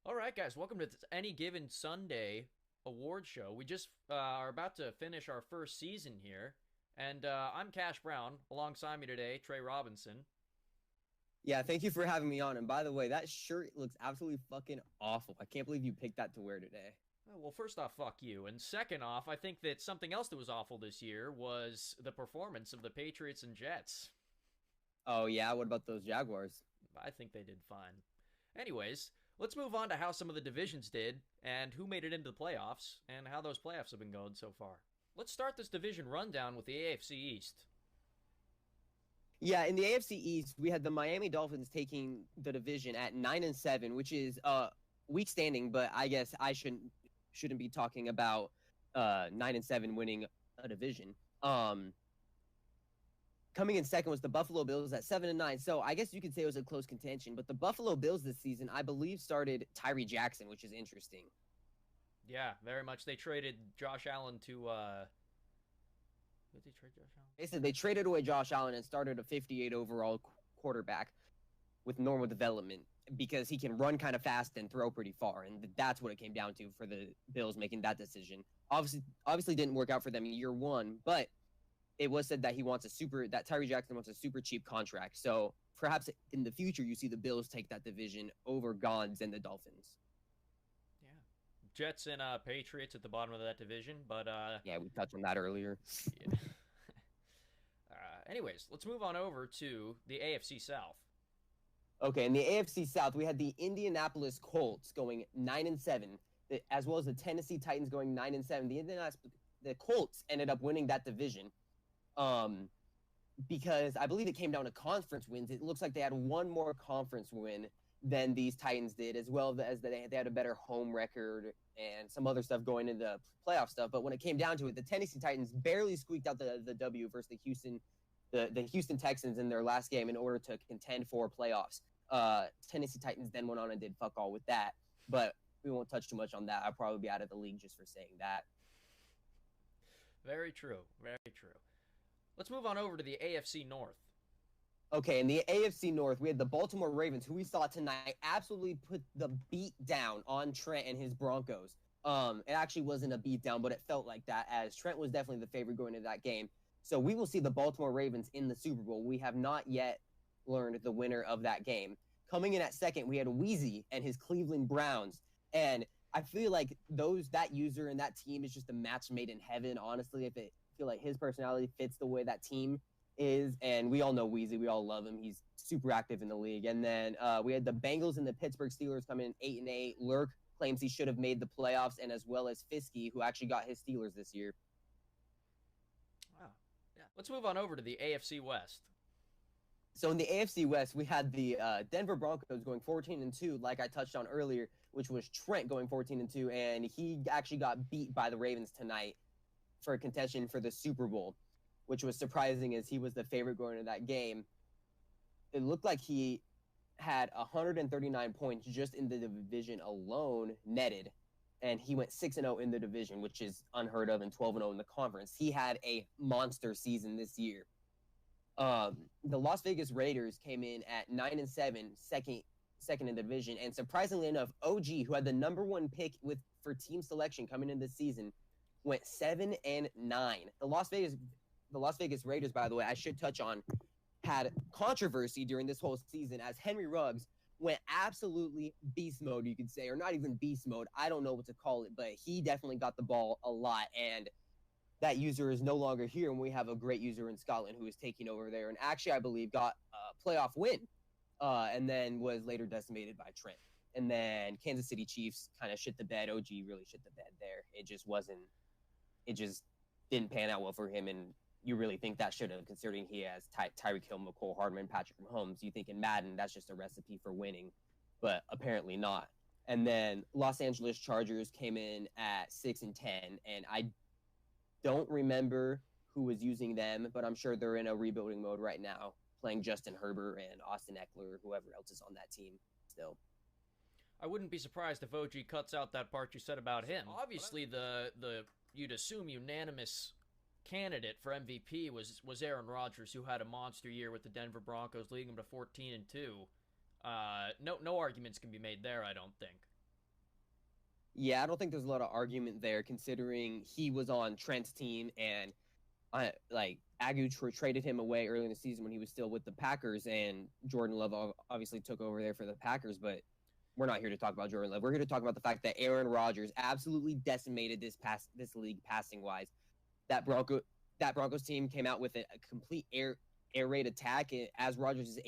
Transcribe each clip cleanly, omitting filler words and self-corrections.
All right, guys, welcome to this Any Given Sunday award show. We just are about to finish our first season here, and I'm Cash Brown. Alongside me today, Trey Robinson. Yeah, thank you for having me on. And by the way, that shirt looks absolutely fucking awful. I can't believe you picked that to wear today. Well, first off, fuck you, and second off, I think that something else that was awful this year was the performance of the Patriots and Jets. Oh yeah, what about those Jaguars? I think they did fine. Anyways, let's move on to how some of the divisions did, and who made it into the playoffs, and how those playoffs have been going so far. Let's start this division rundown with the AFC East. Yeah, in the AFC East, we had the Miami Dolphins taking the division at 9-7, which is weak standing, but I guess I shouldn't be talking about 9-7 winning a division. Coming in second was the Buffalo Bills at 7-9. So I guess you could say it was a close contention. But the Buffalo Bills this season, I believe, started Tyree Jackson, which is interesting. Yeah, very much. They traded Josh Allen to did they trade Josh Allen? They said they traded away Josh Allen and started a 58 overall quarterback with normal development because he can run kind of fast and throw pretty far. And that's what it came down to for the Bills making that decision. Obviously didn't work out for them year one, but it was said that that Tyree Jackson wants a super cheap contract. So perhaps in the future, you see the Bills take that division over Gods and the Dolphins. Yeah. Jets and Patriots at the bottom of that division, but Yeah, we touched on that earlier. yeah. Anyways, let's move on over to the AFC South. Okay, in the AFC South, we had the Indianapolis Colts going 9-7, as well as the Tennessee Titans going 9-7. The Colts ended up winning that division. Because I believe it came down to conference wins. It looks like they had one more conference win than these Titans did, as well as they had a better home record and some other stuff going into the playoff stuff. But when it came down to it, the Tennessee Titans barely squeaked out the W versus the Houston Texans in their last game in order to contend for playoffs. Tennessee Titans then went on and did fuck all with that. But we won't touch too much on that. I'll probably be out of the league just for saying that. Very true. Very true. Let's move on over to the AFC North. Okay, in the AFC North, we had the Baltimore Ravens, who we saw tonight absolutely put the beat down on Trent and his Broncos. It actually wasn't a beat down, but it felt like that, as Trent was definitely the favorite going into that game. So we will see the Baltimore Ravens in the Super Bowl. We have not yet learned the winner of that game. Coming in at second, we had Weezy and his Cleveland Browns. And I feel like that user and that team is just a match made in heaven, honestly. I feel like his personality fits the way that team is, and we all know Weezy. We all love him. He's super active in the league. And then we had the Bengals and the Pittsburgh Steelers coming in 8-8. Lurk claims he should have made the playoffs, and as well as Fiskey, who actually got his Steelers this year. Wow. Yeah. Let's move on over to the AFC West. So in the AFC West, we had the Denver Broncos going 14-2, like I touched on earlier, which was Trent going 14-2, and he actually got beat by the Ravens tonight for a contention for the Super Bowl, which was surprising as he was the favorite going into that game. It looked like he had 139 points just in the division alone netted, and he went 6-0 in the division, which is unheard of, and 12-0 in the conference. He had a monster season this year. The Las Vegas Raiders came in at 9-7, second in the division, and surprisingly enough, OG, who had the number one pick for team selection coming in this season, went 7-9. The Las Vegas Raiders, by the way, I should touch on, had controversy during this whole season as Henry Ruggs went absolutely beast mode, you could say, or not even beast mode. I don't know what to call it, but he definitely got the ball a lot, and that user is no longer here, and we have a great user in Scotland who is taking over there, and actually, I believe, got a playoff win, and then was later decimated by Trent. And then Kansas City Chiefs kind of shit the bed. OG really shit the bed there. It just didn't pan out well for him, and you really think that should have, considering he has Tyreek Hill, McCole Hardman, Patrick Mahomes. You think in Madden that's just a recipe for winning, but apparently not. And then Los Angeles Chargers came in at 6-10, and I don't remember who was using them, but I'm sure they're in a rebuilding mode right now, playing Justin Herbert and Austin Eckler, whoever else is on that team still. I wouldn't be surprised if OG cuts out that part you said about him. Obviously, the you'd assume unanimous candidate for MVP was Aaron Rodgers, who had a monster year with the Denver Broncos, leading them to 14-2. No arguments can be made there, I don't think. Yeah, I don't think there's a lot of argument there, considering he was on Trent's team, and like Agu traded him away early in the season when he was still with the Packers, and Jordan Love obviously took over there for the Packers. But we're not here to talk about Jordan Love. We're here to talk about the fact that Aaron Rodgers absolutely decimated this league passing wise. That Broncos team came out with a complete air raid attack as Rodgers is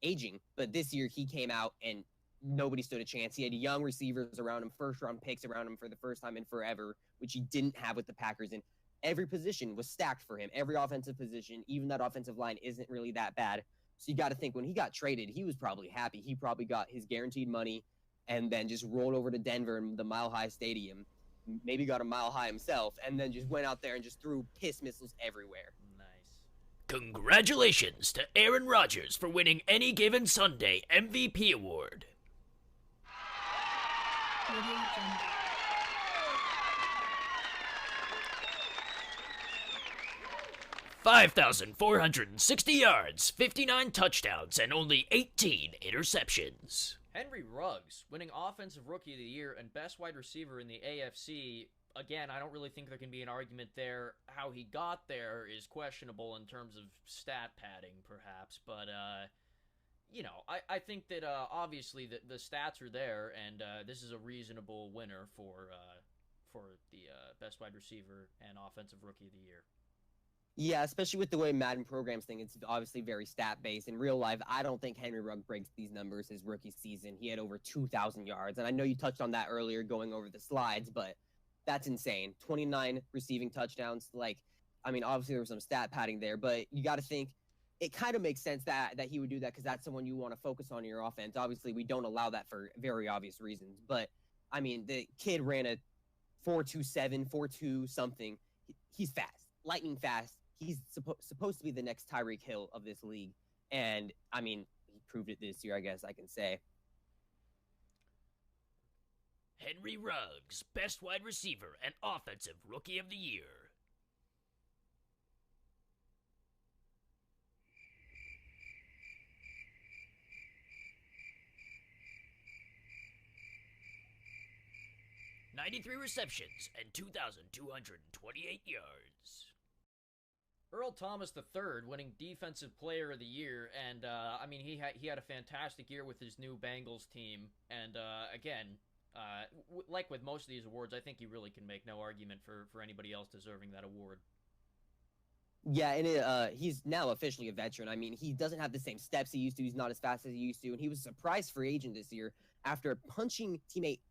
aging. But this year he came out and nobody stood a chance. He had young receivers around him, first-round picks around him for the first time in forever, which he didn't have with the Packers. And every position was stacked for him. Every offensive position, even that offensive line isn't really that bad. So you got to think when he got traded, he was probably happy. He probably got his guaranteed money and then just rolled over to Denver in the Mile High Stadium, maybe got a mile high himself, and then just went out there and just threw piss missiles everywhere. Nice. Congratulations to Aaron Rodgers for winning Any Given Sunday MVP award. 5,460 yards, 59 touchdowns, and only 18 interceptions. Henry Ruggs, winning Offensive Rookie of the Year and Best Wide Receiver in the AFC. Again, I don't really think there can be an argument there. How he got there is questionable in terms of stat padding, perhaps. But, I think that obviously the stats are there, and this is a reasonable winner for the Best Wide Receiver and Offensive Rookie of the Year. Yeah, especially with the way Madden programs thing, it's obviously very stat-based. In real life, I don't think Henry Ruggs breaks these numbers his rookie season. He had over 2,000 yards, and I know you touched on that earlier going over the slides, but that's insane. 29 receiving touchdowns. Obviously there was some stat padding there, but you got to think it kind of makes sense that he would do that because that's someone you want to focus on in your offense. Obviously, we don't allow that for very obvious reasons, but, the kid ran a 4.27, 4.2 something. He's fast, lightning fast. He's supposed to be the next Tyreek Hill of this league. And, he proved it this year, I guess I can say. Henry Ruggs, Best Wide Receiver and Offensive Rookie of the Year. .93 receptions and 2,228 yards. Earl Thomas III winning Defensive Player of the Year, and he had a fantastic year with his new Bengals team. And like with most of these awards, I think he really can make no argument for anybody else deserving that award. Yeah, and he's now officially a veteran. He doesn't have the same steps he used to. He's not as fast as he used to, and he was a surprise free agent this year after punching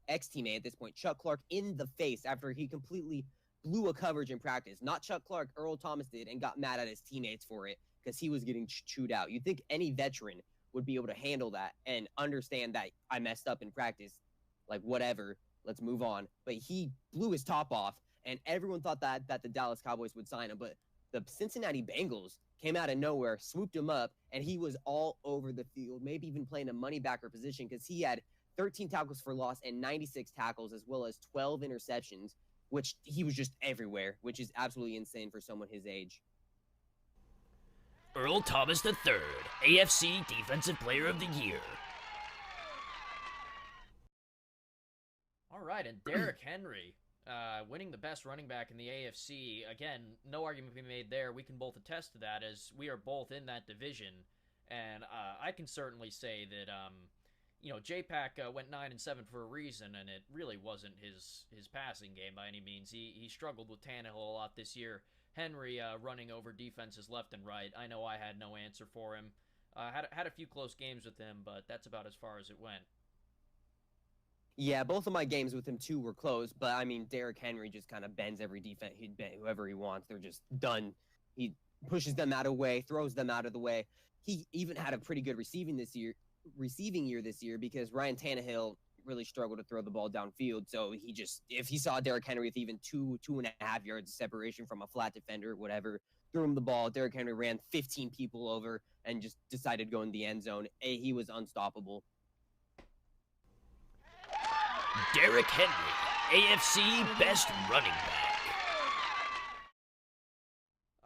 ex-teammate at this point, Chuck Clark, in the face after he completely blew a coverage in practice. Not Chuck Clark, Earl Thomas did, and got mad at his teammates for it because he was getting chewed out. You'd think any veteran would be able to handle that and understand that I messed up in practice. Whatever, let's move on. But he blew his top off, and everyone thought that the Dallas Cowboys would sign him. But the Cincinnati Bengals came out of nowhere, swooped him up, and he was all over the field, maybe even playing a money backer position because he had 13 tackles for loss and 96 tackles as well as 12 interceptions, which he was just everywhere, which is absolutely insane for someone his age. Earl Thomas III, AFC Defensive Player of the Year. All right, and Derrick Henry winning the best running back in the AFC. Again, no argument can be made there. We can both attest to that as we are both in that division. And I can certainly say that, J-Pack went 9-7 for a reason, and it really wasn't his passing game by any means. He struggled with Tannehill a lot this year. Henry running over defenses left and right. I know I had no answer for him. Had a few close games with him, but that's about as far as it went. Yeah, both of my games with him, too, were close. But, Derrick Henry just kind of bends every defense. He'd bend whoever he wants. They're just done. He pushes them out of the way, throws them out of the way. He even had a pretty good receiving year this year because Ryan Tannehill really struggled to throw the ball downfield. So if he saw Derrick Henry with even 2.5 yards of separation from a flat defender, whatever, threw him the ball. Derrick Henry ran 15 people over and just decided to go in the end zone. He was unstoppable. Derrick Henry, AFC Best Running Back.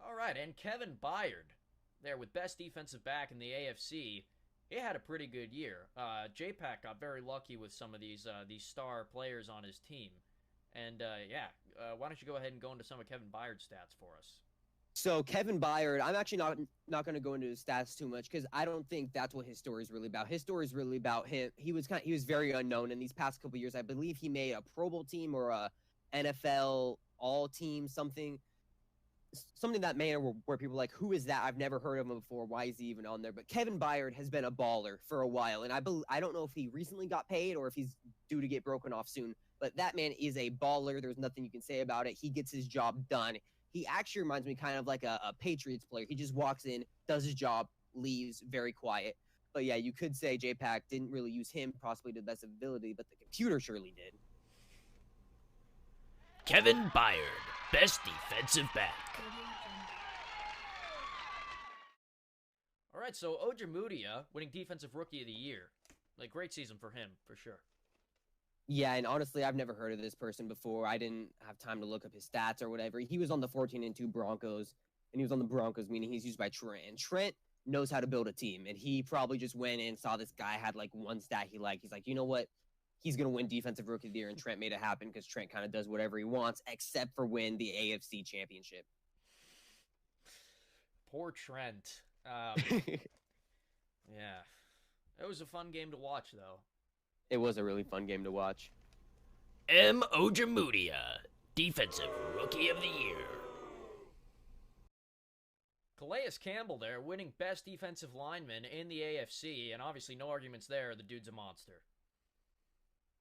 All right, and Kevin Byard there with Best Defensive Back in the AFC. he had a pretty good year. J-Pack got very lucky with some of these star players on his team. And, why don't you go ahead and go into some of Kevin Byard's stats for us? So Kevin Byard, I'm actually not going to go into his stats too much because I don't think that's what his story is really about. His story is really about him. He was very unknown in these past couple years. I believe he made a Pro Bowl team or a NFL All Team, something that manner where people are like, who is that? I've never heard of him before. Why is he even on there? But Kevin Byard has been a baller for a while, and I don't know if he recently got paid or if he's due to get broken off soon. But that man is a baller. There's nothing you can say about it. He gets his job done. He actually reminds me kind of like a Patriots player. He just walks in, does his job, leaves, very quiet. But yeah, you could say J-Pack didn't really use him possibly to the best ability, but the computer surely did. Kevin Byard, best defensive back. All right, so Ojemudia winning Defensive Rookie of the Year. Like, great season for him, for sure. Yeah, and honestly, I've never heard of this person before. I didn't have time to look up his stats or whatever. He was on the 14-2 Broncos, and he was on the Broncos, meaning he's used by Trent. And Trent knows how to build a team, and he probably just went in and saw this guy had, like, one stat he liked. He's like, you know what? He's going to win Defensive Rookie of the Year, and Trent made it happen because Trent kind of does whatever he wants except for win the AFC Championship. Poor Trent. Yeah. It was a fun game to watch, though. It was a really fun game to watch. M. Ojemudia, Defensive Rookie of the Year. Calais Campbell there, winning Best Defensive Lineman in the AFC, and obviously no arguments there, the dude's a monster.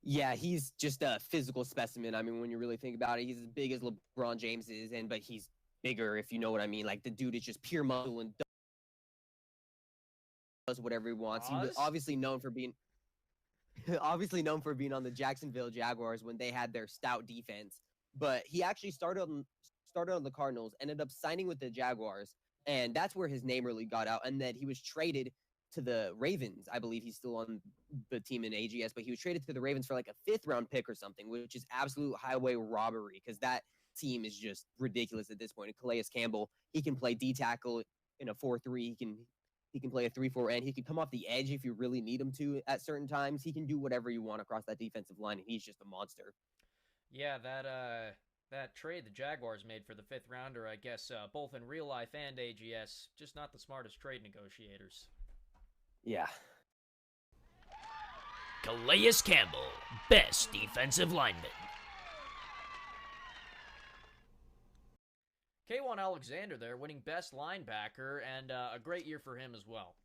Yeah, he's just a physical specimen. I mean, when you really think about it, he's as big as LeBron James is, but he's bigger, if you know what I mean. Like, the dude is just pure muscle and does whatever he wants. He was obviously known for being on the Jacksonville Jaguars when they had their stout defense. But he actually started on the Cardinals, ended up signing with the Jaguars, and that's where his name really got out. And then he was traded to the Ravens. I believe he's still on the team in AGS, but he was traded to the Ravens for like a 5th round pick or something, which is absolute highway robbery because that team is just ridiculous at this point. And Calais Campbell, he can play D tackle in a 4-3. He can play a 3-4 end. He can come off the edge if you really need him to at certain times. He can do whatever you want across that defensive line, and he's just a monster. Yeah, that trade the Jaguars made for the 5th rounder, I guess, both in real life and AGS, just not the smartest trade negotiators. Yeah. Calais Campbell, best defensive lineman. K1 Alexander there, winning Best Linebacker, and a great year for him as well.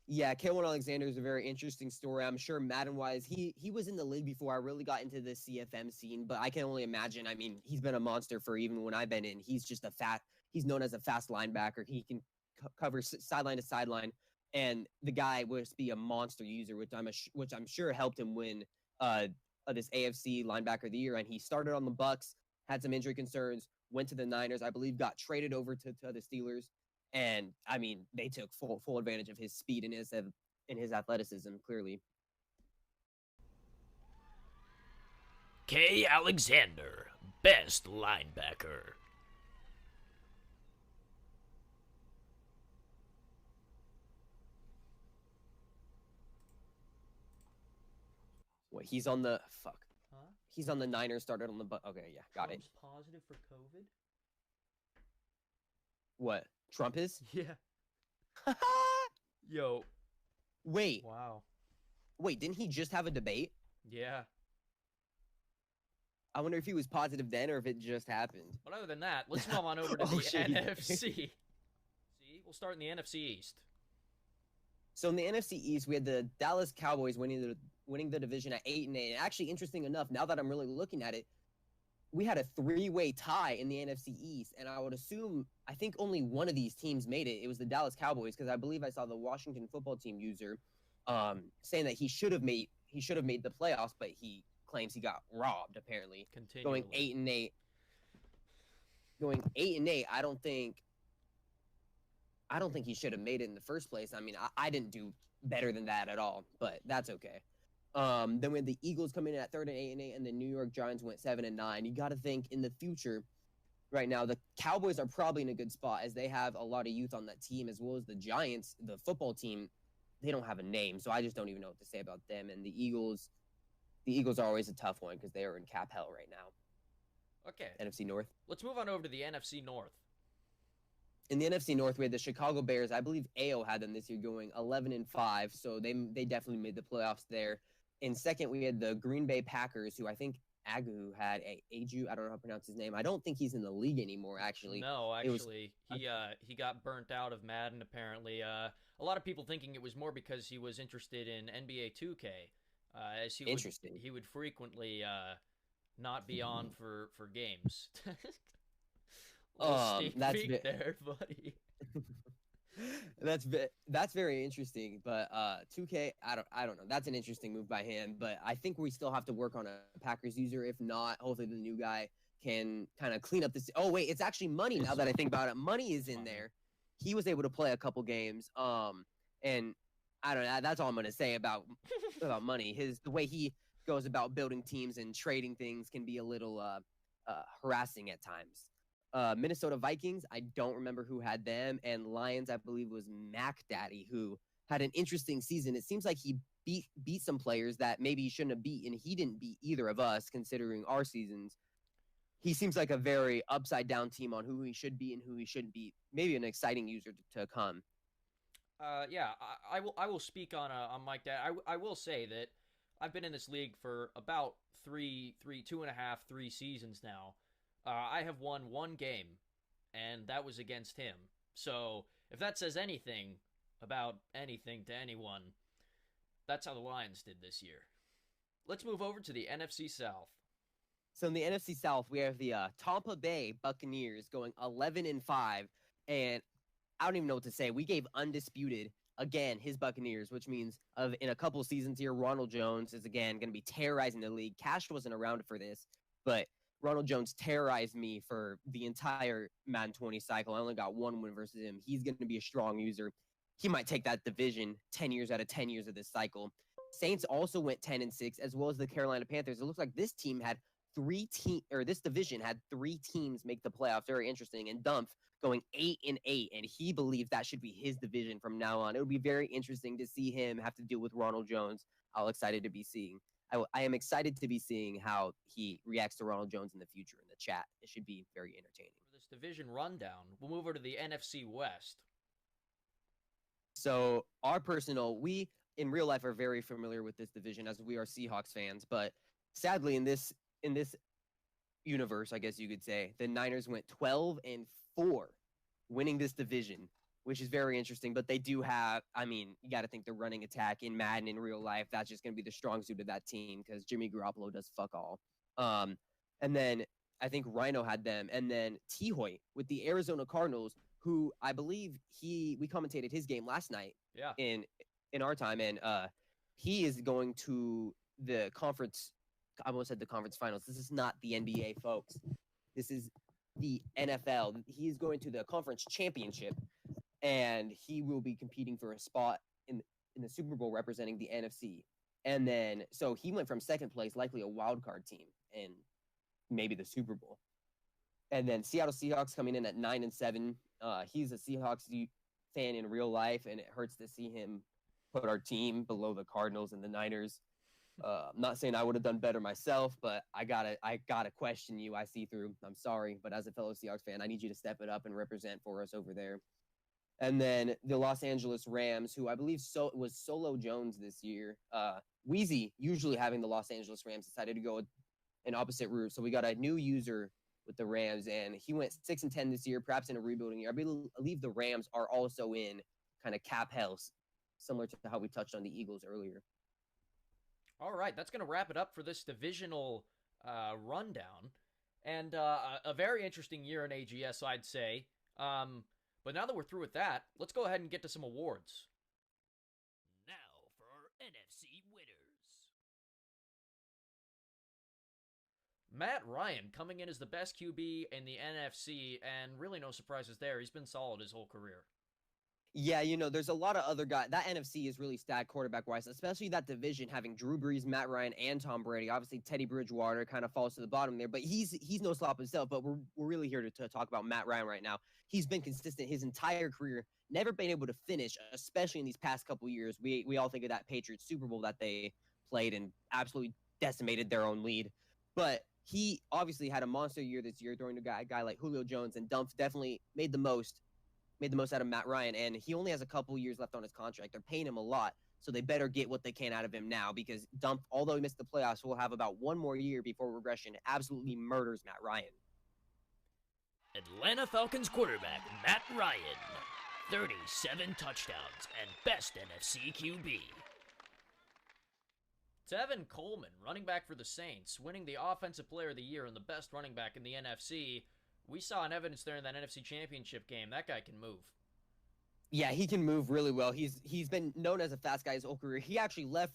Yeah, K1 Alexander is a very interesting story. I'm sure Madden-wise, he was in the league before I really got into the CFM scene, but I can only imagine. I mean, he's been a monster for even when I've been in. He's just he's known as a fast linebacker. He can cover sideline to sideline, and the guy would be a monster user, which I'm sure helped him win this AFC Linebacker of the Year. And he started on the Bucs, had some injury concerns, went to the Niners, I believe, got traded over to the Steelers. And, I mean, they took full advantage of his speed and his athleticism, clearly. K. Alexander, best linebacker. Wait, he's on the... Fuck. Huh? He's on the Niners, started on the... Okay, yeah, got it. Trump's positive for COVID? What? Trump is? Yeah. Yo. Wait. Wow. Wait, didn't he just have a debate? Yeah. I wonder if he was positive then or if it just happened. But other than that, let's move on over to the NFC. See, we'll start in the NFC East. So in the NFC East, we had the Dallas Cowboys winning the division at 8-8. And actually, interesting enough, now that I'm really looking at it, we had a 3-way tie in the NFC East, and I would assume, I think only one of these teams made it. It was the Dallas Cowboys, because I believe I saw the Washington Football Team user saying that he should have made the playoffs, but he claims he got robbed. Apparently, going 8-8. Going 8-8, I don't think he should have made it in the first place. I mean, I didn't do better than that at all, but that's okay. Then we had the Eagles come in at 3rd and 8-8, and the New York Giants went 7-9. You got to think in the future, right now, the Cowboys are probably in a good spot as they have a lot of youth on that team, as well as the Giants, the football team. they don't have a name, so I just don't even know what to say about them. And the Eagles are always a tough one because they are in cap hell right now. Okay. NFC North. Let's move on over to the NFC North. In the NFC North, we had the Chicago Bears. I believe AO had them this year going 11-5, so they definitely made the playoffs there. In second, we had the Green Bay Packers, who I think Agu had Aju. I don't know how to pronounce his name. I don't think he's in the league anymore, actually. No, actually, he got burnt out of Madden, apparently. A lot of people thinking it was more because he was interested in NBA 2K, as he would frequently not be on for games. That's there, buddy. That's very interesting, but 2K, I don't know. That's an interesting move by him, but I think we still have to work on a Packers user. If not, hopefully the new guy can kind of clean up this. Oh wait, it's actually Money. Now that I think about it, Money is in there. He was able to play a couple games. And I don't know. That's all I'm gonna say about Money. The way he goes about building teams and trading things can be a little harassing at times. Minnesota Vikings, I don't remember who had them, and Lions, I believe, was Mac Daddy, who had an interesting season. It seems like he beat some players that maybe he shouldn't have beat, and he didn't beat either of us, considering our seasons. He seems like a very upside-down team on who he should be and who he shouldn't beat. Maybe an exciting user to come. Yeah, I will speak on Mike Dad. I will say that I've been in this league for about 2.5, 3 seasons now. I have won one game, and that was against him. So if that says anything about anything to anyone, that's how the Lions did this year. Let's move over to the NFC South. So in the NFC South, we have the Tampa Bay Buccaneers going 11-5, and I don't even know what to say. We gave Undisputed, again, his Buccaneers, which means in a couple seasons here, Ronald Jones is, again, going to be terrorizing the league. Cash wasn't around for this, but Ronald Jones terrorized me for the entire Madden 20 cycle. I only got one win versus him. He's going to be a strong user. He might take that division 10 years out of 10 years of this cycle. Saints also went 10-6, as well as the Carolina Panthers. It looks like this team had this division had 3 teams make the playoffs. Very interesting. And Dumpf going 8-8, and he believes that should be his division from now on. It would be very interesting to see him have to deal with Ronald Jones. I'm excited to be seeing. I am excited to be seeing how he reacts to Ronald Jones in the future in the chat. It should be very entertaining. For this division rundown, we'll move over to the NFC West. So we in real life are very familiar with this division as we are Seahawks fans, but sadly in this universe, I guess you could say, the Niners went 12-4 winning this division, which is very interesting. But they do have, you got to think the running attack in Madden in real life, that's just going to be the strong suit of that team because Jimmy Garoppolo does fuck all. And then I think Rhino had them. And then T-Hoy with the Arizona Cardinals, who I believe we commentated his game last night in our time. And he is going to the conference. I almost said the conference finals. This is not the NBA, folks. This is the NFL. He is going to the conference championship. And he will be competing for a spot in the Super Bowl representing the NFC. And then, so he went from second place, likely a wild card team, and maybe the Super Bowl. And then Seattle Seahawks coming in at 9-7. He's a Seahawks fan in real life, and it hurts to see him put our team below the Cardinals and the Niners. I'm not saying I would have done better myself, but I gotta question you. I see through. I'm sorry, but as a fellow Seahawks fan, I need you to step it up and represent for us over there. And then the Los Angeles Rams, who I believe was Solo Jones this year. Wheezy, usually having the Los Angeles Rams, decided to go an opposite route. So we got a new user with the Rams, and he went 6-10 this year, perhaps in a rebuilding year. I believe the Rams are also in kind of cap hell, similar to how we touched on the Eagles earlier. All right, that's going to wrap it up for this divisional rundown. And a very interesting year in AGS, I'd say. But now that we're through with that, let's go ahead and get to some awards. Now for our NFC winners. Matt Ryan coming in as the best QB in the NFC, and really no surprises there. He's been solid his whole career. Yeah, there's a lot of other guys. That NFC is really stacked quarterback-wise, especially that division having Drew Brees, Matt Ryan, and Tom Brady. Obviously, Teddy Bridgewater kind of falls to the bottom there, but he's no slop himself. But we're really here to talk about Matt Ryan right now. He's been consistent his entire career, never been able to finish, especially in these past couple years. We all think of that Patriots Super Bowl that they played and absolutely decimated their own lead. But he obviously had a monster year this year, throwing to a guy like Julio Jones, and Dumpf definitely made the most out of Matt Ryan, and he only has a couple years left on his contract. They're paying him a lot, so they better get what they can out of him now, because Dumpf, although he missed the playoffs, will have about one more year before regression absolutely murders Matt Ryan. Atlanta Falcons quarterback Matt Ryan, 37 touchdowns and best NFC QB. Tevin Coleman, running back for the Saints, winning the Offensive Player of the Year and the best running back in the NFC. We saw an evidence there in that NFC Championship game. That guy can move. Yeah, he can move really well. He's been known as a fast guy his whole career. He actually left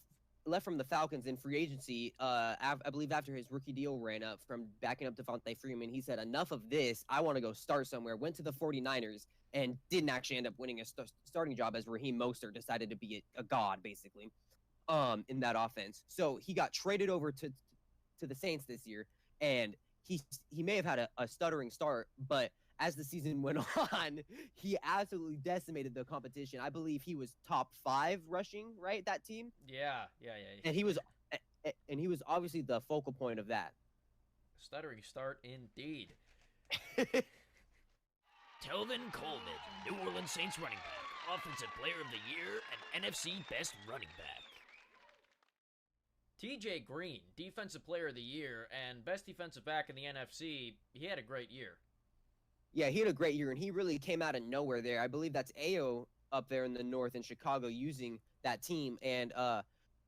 from the Falcons in free agency, I believe after his rookie deal ran up, from backing up Devontae Freeman. He said, enough of this. I want to go start somewhere. Went to the 49ers and didn't actually end up winning a starting job, as Raheem Mostert decided to be a god, basically, in that offense. So he got traded over to the Saints this year, and he may have had a stuttering start, but as the season went on, he absolutely decimated the competition. I believe he was top 5 rushing, right? That team. Yeah. And he was obviously the focal point of that. Stuttering start indeed. Tevin Coleman, New Orleans Saints running back, Offensive Player of the Year, and NFC Best Running Back. TJ Green, Defensive Player of the Year and best defensive back in the NFC. He had a great year. Yeah, he had a great year, and he really came out of nowhere there. I believe that's Ayo up there in the north in Chicago using that team. And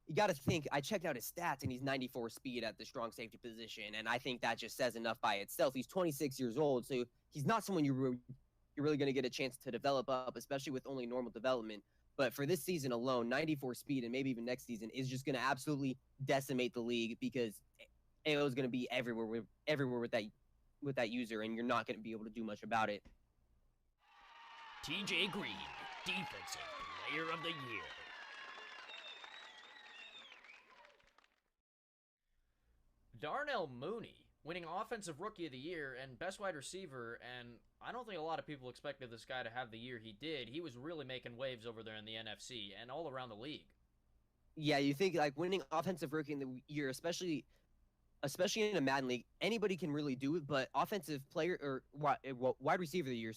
you got to think, I checked out his stats, and he's 94 speed at the strong safety position, and I think that just says enough by itself. He's 26 years old, so he's not someone you're really going to get a chance to develop up, especially with only normal development. But for this season alone, 94 speed, and maybe even next season, is just going to absolutely decimate the league, because AO is going to be everywhere with that user, and you're not going to be able to do much about it. TJ Green, Defensive Player of the Year. Darnell Mooney, winning Offensive Rookie of the Year and Best Wide Receiver, and I don't think a lot of people expected this guy to have the year he did. He was really making waves over there in the NFC and all around the league. Yeah, you think like winning Offensive Rookie in the Year, especially in a Madden league, anybody can really do it, but Offensive Player or Wide Receiver of the Year,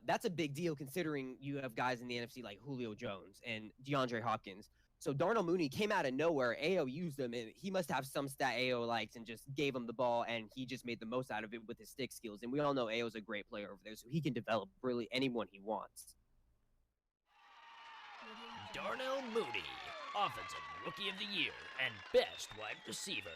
that's a big deal considering you have guys in the NFC like Julio Jones and DeAndre Hopkins. So Darnell Mooney came out of nowhere. AO used him, and he must have some stat AO likes and just gave him the ball, and he just made the most out of it with his stick skills. And we all know AO's a great player over there, so he can develop really anyone he wants. Darnell Mooney, Offensive Rookie of the Year and Best Wide Receiver.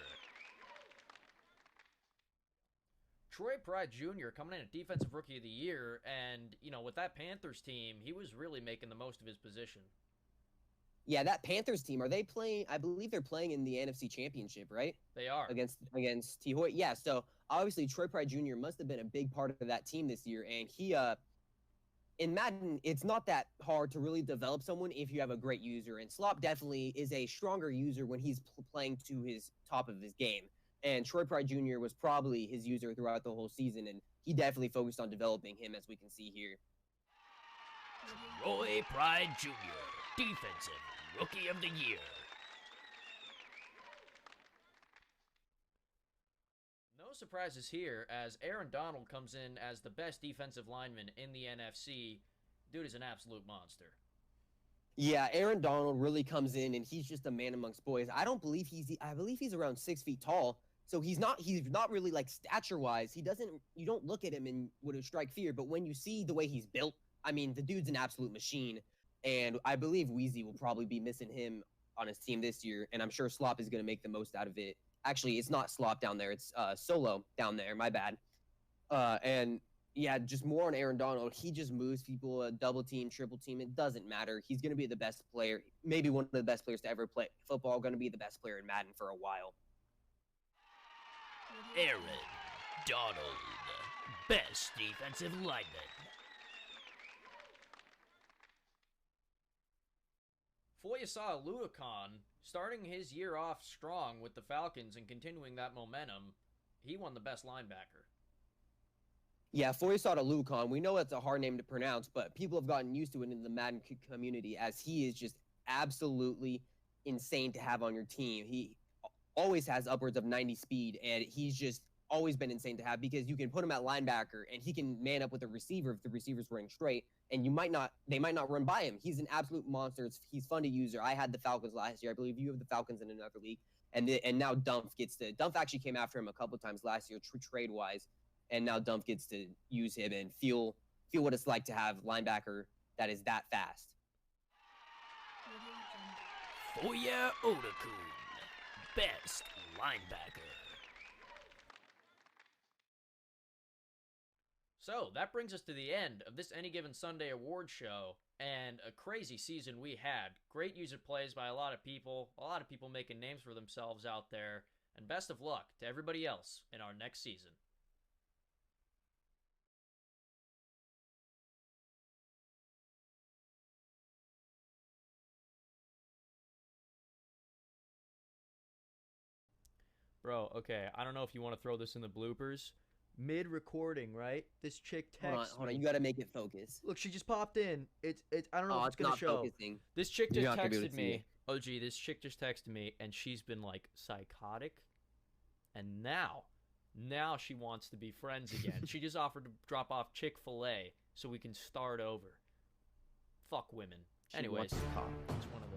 Troy Pride Jr. coming in at Defensive Rookie of the Year, and, with that Panthers team, he was really making the most of his position. Yeah, that Panthers team, are they playing? I believe they're playing in the NFC Championship, right? They are. Against T. Hoyt. Yeah, so obviously Troy Pride Jr. must have been a big part of that team this year, and he, in Madden, it's not that hard to really develop someone if you have a great user, and Slop definitely is a stronger user when he's playing to his top of his game. And Troy Pride Jr. was probably his user throughout the whole season, and he definitely focused on developing him, as we can see here. Troy Pride Jr., Defensive Rookie of the Year. No surprises here, as Aaron Donald comes in as the best defensive lineman in the NFC. Dude is an absolute monster. Yeah, Aaron Donald really comes in, and he's just a man amongst boys. I believe he's around 6 feet tall. So he's not really like stature-wise. You don't look at him and would strike fear, but when you see the way he's built, I mean, the dude's an absolute machine. And I believe Weezy will probably be missing him on his team this year, and I'm sure Slop is going to make the most out of it. Actually, it's not Slop down there. It's Solo down there. My bad. And, yeah, just more on Aaron Donald. He just moves people, double team, triple team. It doesn't matter. He's going to be the best player, maybe one of the best players to ever play football, going to be the best player in Madden for a while. Aaron Donald, Best Defensive Lineman. Foyesade Oluokun, starting his year off strong with the Falcons and continuing that momentum, he won the best linebacker. Yeah, Foyesade Oluokun, we know that's a hard name to pronounce, but people have gotten used to it in the Madden community as he is just absolutely insane to have on your team. He always has upwards of 90 speed, and he's just always been insane to have because you can put him at linebacker and he can man up with a receiver if the receiver's running straight, and they might not run by him. He's an absolute monster. He's fun to use. I had the Falcons last year. I believe you have the Falcons in another league, and now Dumpf actually came after him a couple times last year, trade wise, and now Dumpf gets to use him and feel what it's like to have linebacker that is that fast. Foye Oluokun, best linebacker. So that brings us to the end of this Any Given Sunday award show, and a crazy season we had. Great user plays by a lot of people making names for themselves out there, and best of luck to everybody else in our next season. Bro, okay, I don't know if you want to throw this in the bloopers. Mid-recording, right? This chick texts Hold on, you gotta make it focus. Look, she just popped in. It's I don't know if it's gonna show. Focusing. This chick just texted me. Oh, gee, this chick just texted me, and she's been like psychotic. And now she wants to be friends again. She just offered to drop off Chick-fil-A so we can start over. Fuck women. Anyways, it's one of the.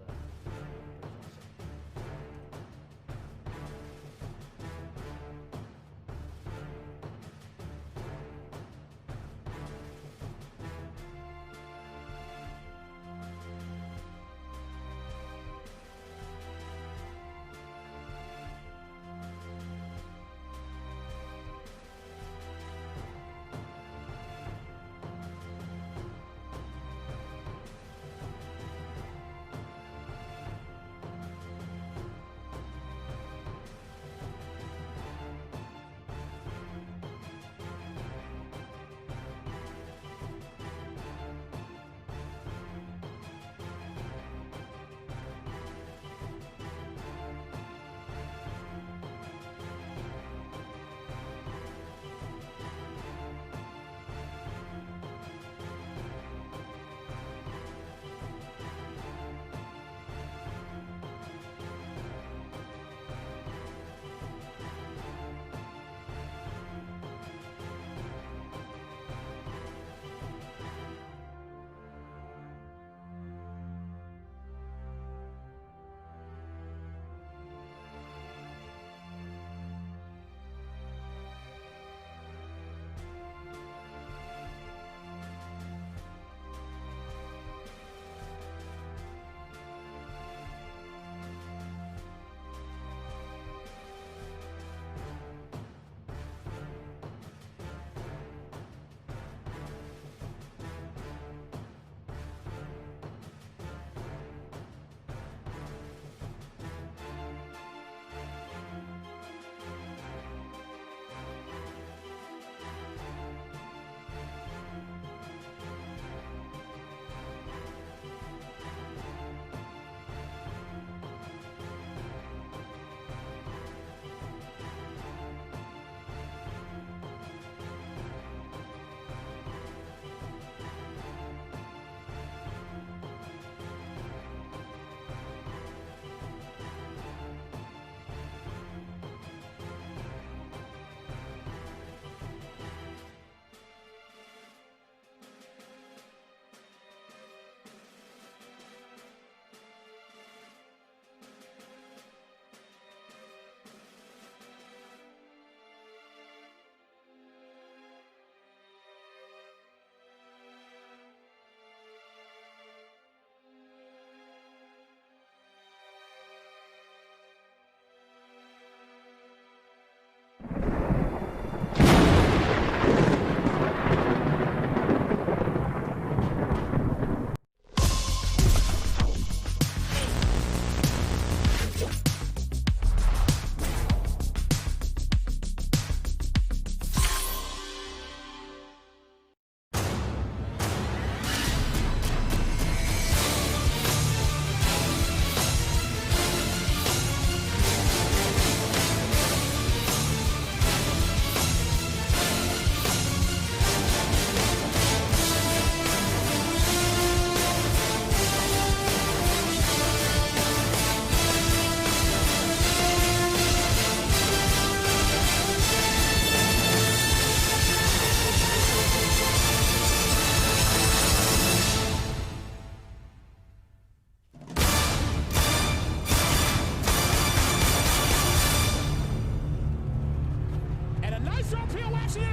direction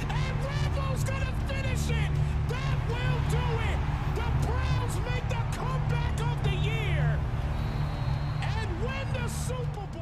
and Rambo's gonna finish it. That will do it. The Browns make the comeback of the year and win the Super Bowl.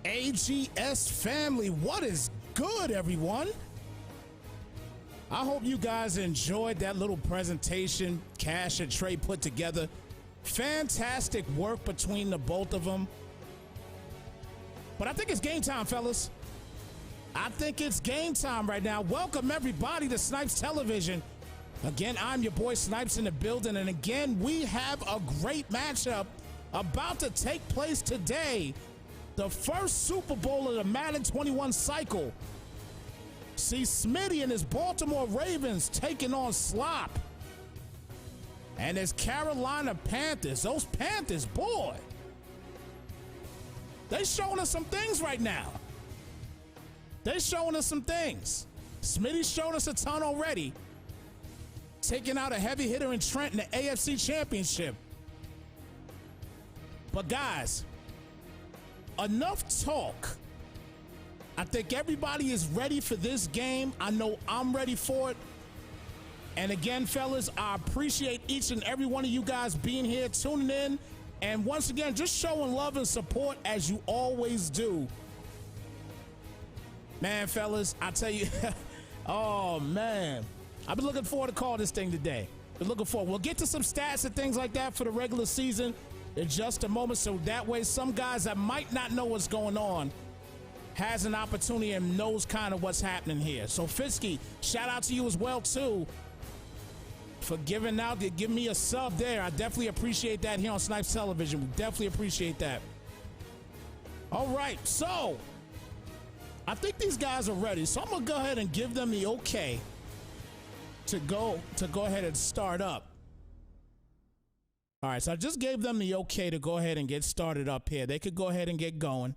AGS family, what is good, everyone? I hope you guys enjoyed that little presentation Cash and Trey put together. Fantastic work between the both of them. But I think it's game time, fellas. I think it's game time right now. Welcome everybody to Snypz Television. Again, I'm your boy Snypz in the building, and again, we have a great matchup about to take place today. The first Super Bowl of the Madden 21 cycle. See Smitty and his Baltimore Ravens taking on Slop. And his Carolina Panthers. Those Panthers, boy. They showing us some things right now. They showing us some things. Smitty's showing us a ton already. Taking out a heavy hitter in Trent in the AFC Championship. But guys, enough talk. I think everybody is ready for this game. I know I'm ready for it. And again, fellas, I appreciate each and every one of you guys being here, tuning in, and once again, just showing love and support as you always do. Man, fellas, I tell you, oh man, I've been looking forward to call this thing today. Been looking forward. We'll get to some stats and things like that for the regular season in just a moment, so that way some guys that might not know what's going on has an opportunity and knows kind of what's happening here. So Fisky, shout out to you as well too for giving me a sub there. I definitely appreciate that here on Snypz Television. We definitely appreciate that. All right, so I think these guys are ready, so I'm gonna go ahead and give them the okay to go ahead and start up. All right, so I just gave them the okay to go ahead and get started up here. They could go ahead and get going.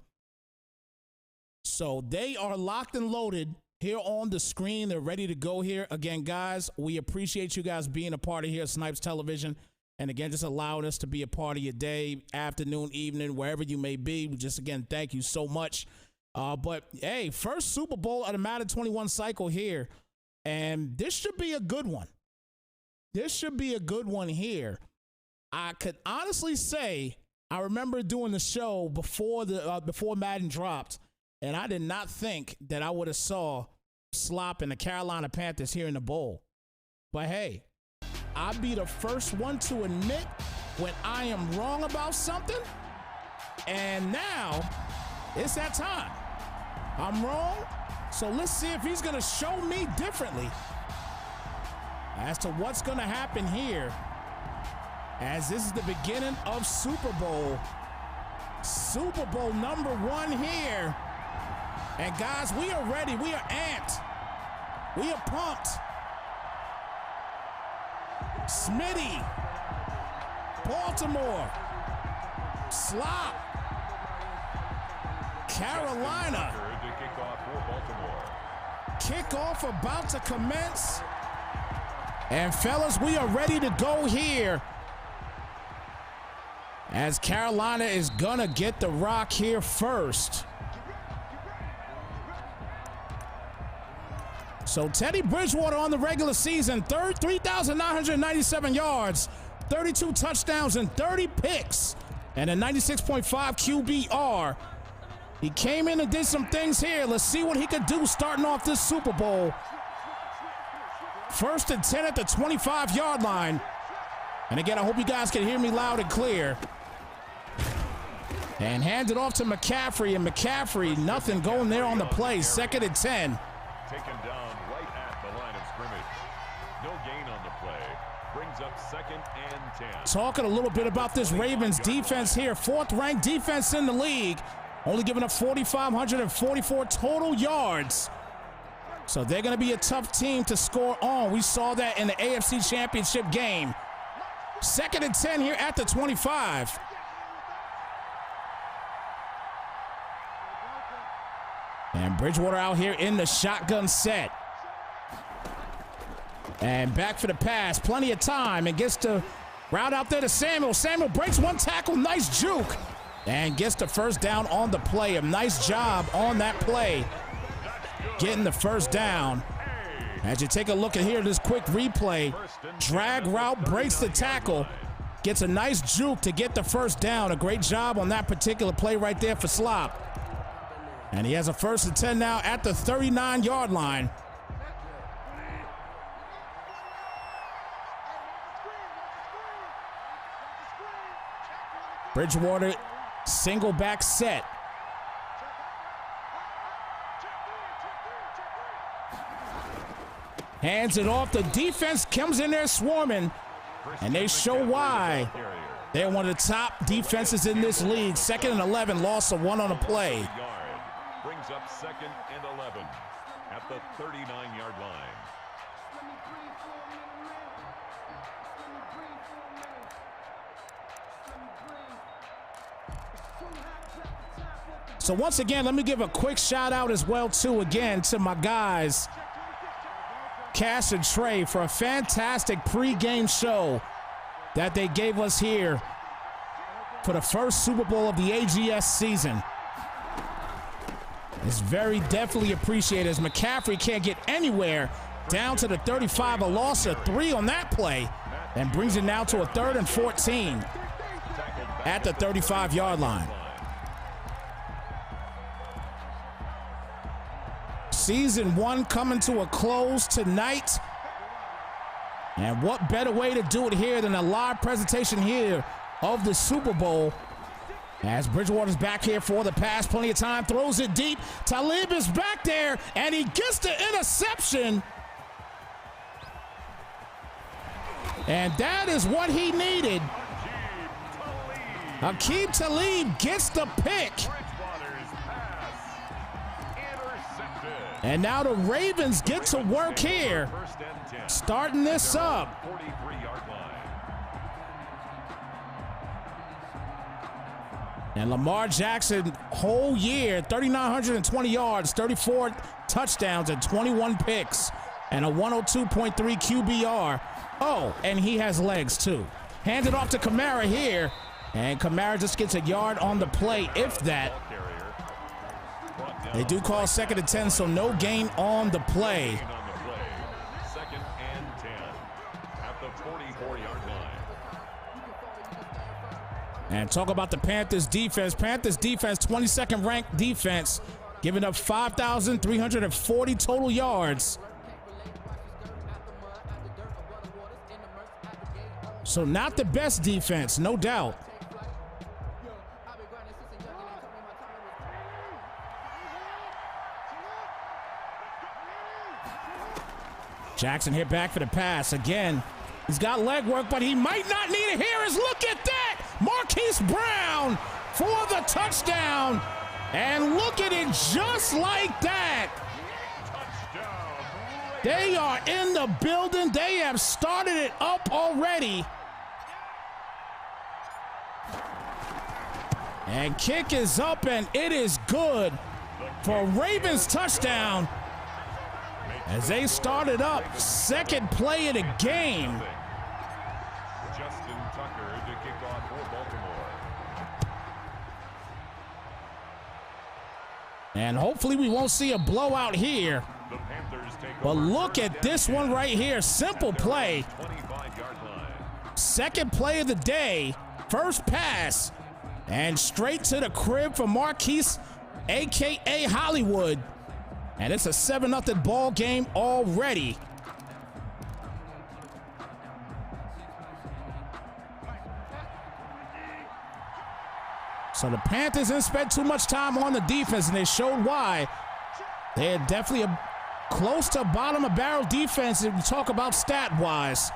So they are locked and loaded here on the screen. They're ready to go here. Again, guys, we appreciate you guys being a part of here at Snypz Television. And again, just allowing us to be a part of your day, afternoon, evening, wherever you may be. Just again, thank you so much. But hey, first Super Bowl of the Madden 21 cycle here. And this should be a good one. This should be a good one here. I could honestly say I remember doing the show before Madden dropped, and I did not think that I would have saw Slop and the Carolina Panthers here in the bowl. But hey, I'll be the first one to admit when I am wrong about something, and now it's that time. I'm wrong, so let's see if he's gonna show me differently as to what's gonna happen here, as this is the beginning of Super Bowl number 1 here. And guys, we are ready. We are amped. We are pumped. Smitty, Baltimore, Slop, Carolina. Kickoff about to commence. And fellas, we are ready to go here, as Carolina is gonna get the rock here first. So Teddy Bridgewater on the regular season, 3,997 yards, 32 touchdowns, and 30 picks, and a 96.5 QBR. He came in and did some things here. Let's see what he could do starting off this Super Bowl. 1st and 10 at the 25-yard line. And again, I hope you guys can hear me loud and clear. And hand it off to McCaffrey, and McCaffrey, nothing going there on the play. 2nd and 10. Taken down right at the line of scrimmage. No gain on the play. Brings up 2nd and 10. Talking a little bit about this Ravens defense here. 4th-ranked defense in the league. Only giving up 4,544 total yards. So they're going to be a tough team to score on. We saw that in the AFC Championship game. 2nd and 10 here at the 25. And Bridgewater out here in the shotgun set. And back for the pass. Plenty of time, and gets the route out there to Samuel. Samuel breaks one tackle. Nice juke. And gets the first down on the play. A nice job on that play, getting the first down. As you take a look at here, this quick replay. Drag route, breaks the tackle. Gets a nice juke to get the first down. A great job on that particular play right there for Slop. And he has a 1st and 10 now at the 39-yard line. Bridgewater, single back set. Hands it off. The defense comes in there swarming, and they show why. They're one of the top defenses in this league. 2nd and 11, loss of 1 on a play. Brings up 2nd and 11 at the 39-yard line. So once again, let me give a quick shout out as well too, again, to my guys, Cash and Trey, for a fantastic pregame show that they gave us here for the first Super Bowl of the AGS season. It's very definitely appreciated, as McCaffrey can't get anywhere. Down to the 35, a loss of 3 on that play, and brings it now to a 3rd and 14 at the 35-yard line. Season 1 coming to a close tonight. And what better way to do it here than a live presentation here of the Super Bowl. As Bridgewater's back here for the pass, plenty of time, throws it deep. Talib is back there, and he gets the interception. And that is what he needed. Aqib Talib gets the pick. And now the Ravens get to work here, starting this up. And Lamar Jackson, whole year, 3,920 yards, 34 touchdowns, and 21 picks, and a 102.3 QBR. Oh, and he has legs too. Handed off to Kamara here, and Kamara just gets a yard on the play, if that. They do call 2nd and 10, so no gain on the play. 2nd and 10 at the 44-yard line. And talk about the Panthers defense. Panthers defense, 22nd ranked defense, giving up 5,340 total yards. So not the best defense, no doubt. Jackson hit back for the pass again. He's got leg work, but he might not need it here. Look at that! Marquise Brown for the touchdown. And look at it, just like that. They are in the building. They have started it up already. And kick is up, and it is good for Ravens touchdown. As they started up, 2nd play of the game. Justin Tucker to kick off for Baltimore. And hopefully we won't see a blowout here. The Panthers take But over. look at this one right here. Simple play. 25-yard line. 2nd play of the day. First pass. And straight to the crib for Marquise, a.k.a. Hollywood. And it's a 7-0 ball game already. So the Panthers didn't spend too much time on the defense, and they showed why. They're definitely close to bottom of barrel defense if we talk about stat-wise.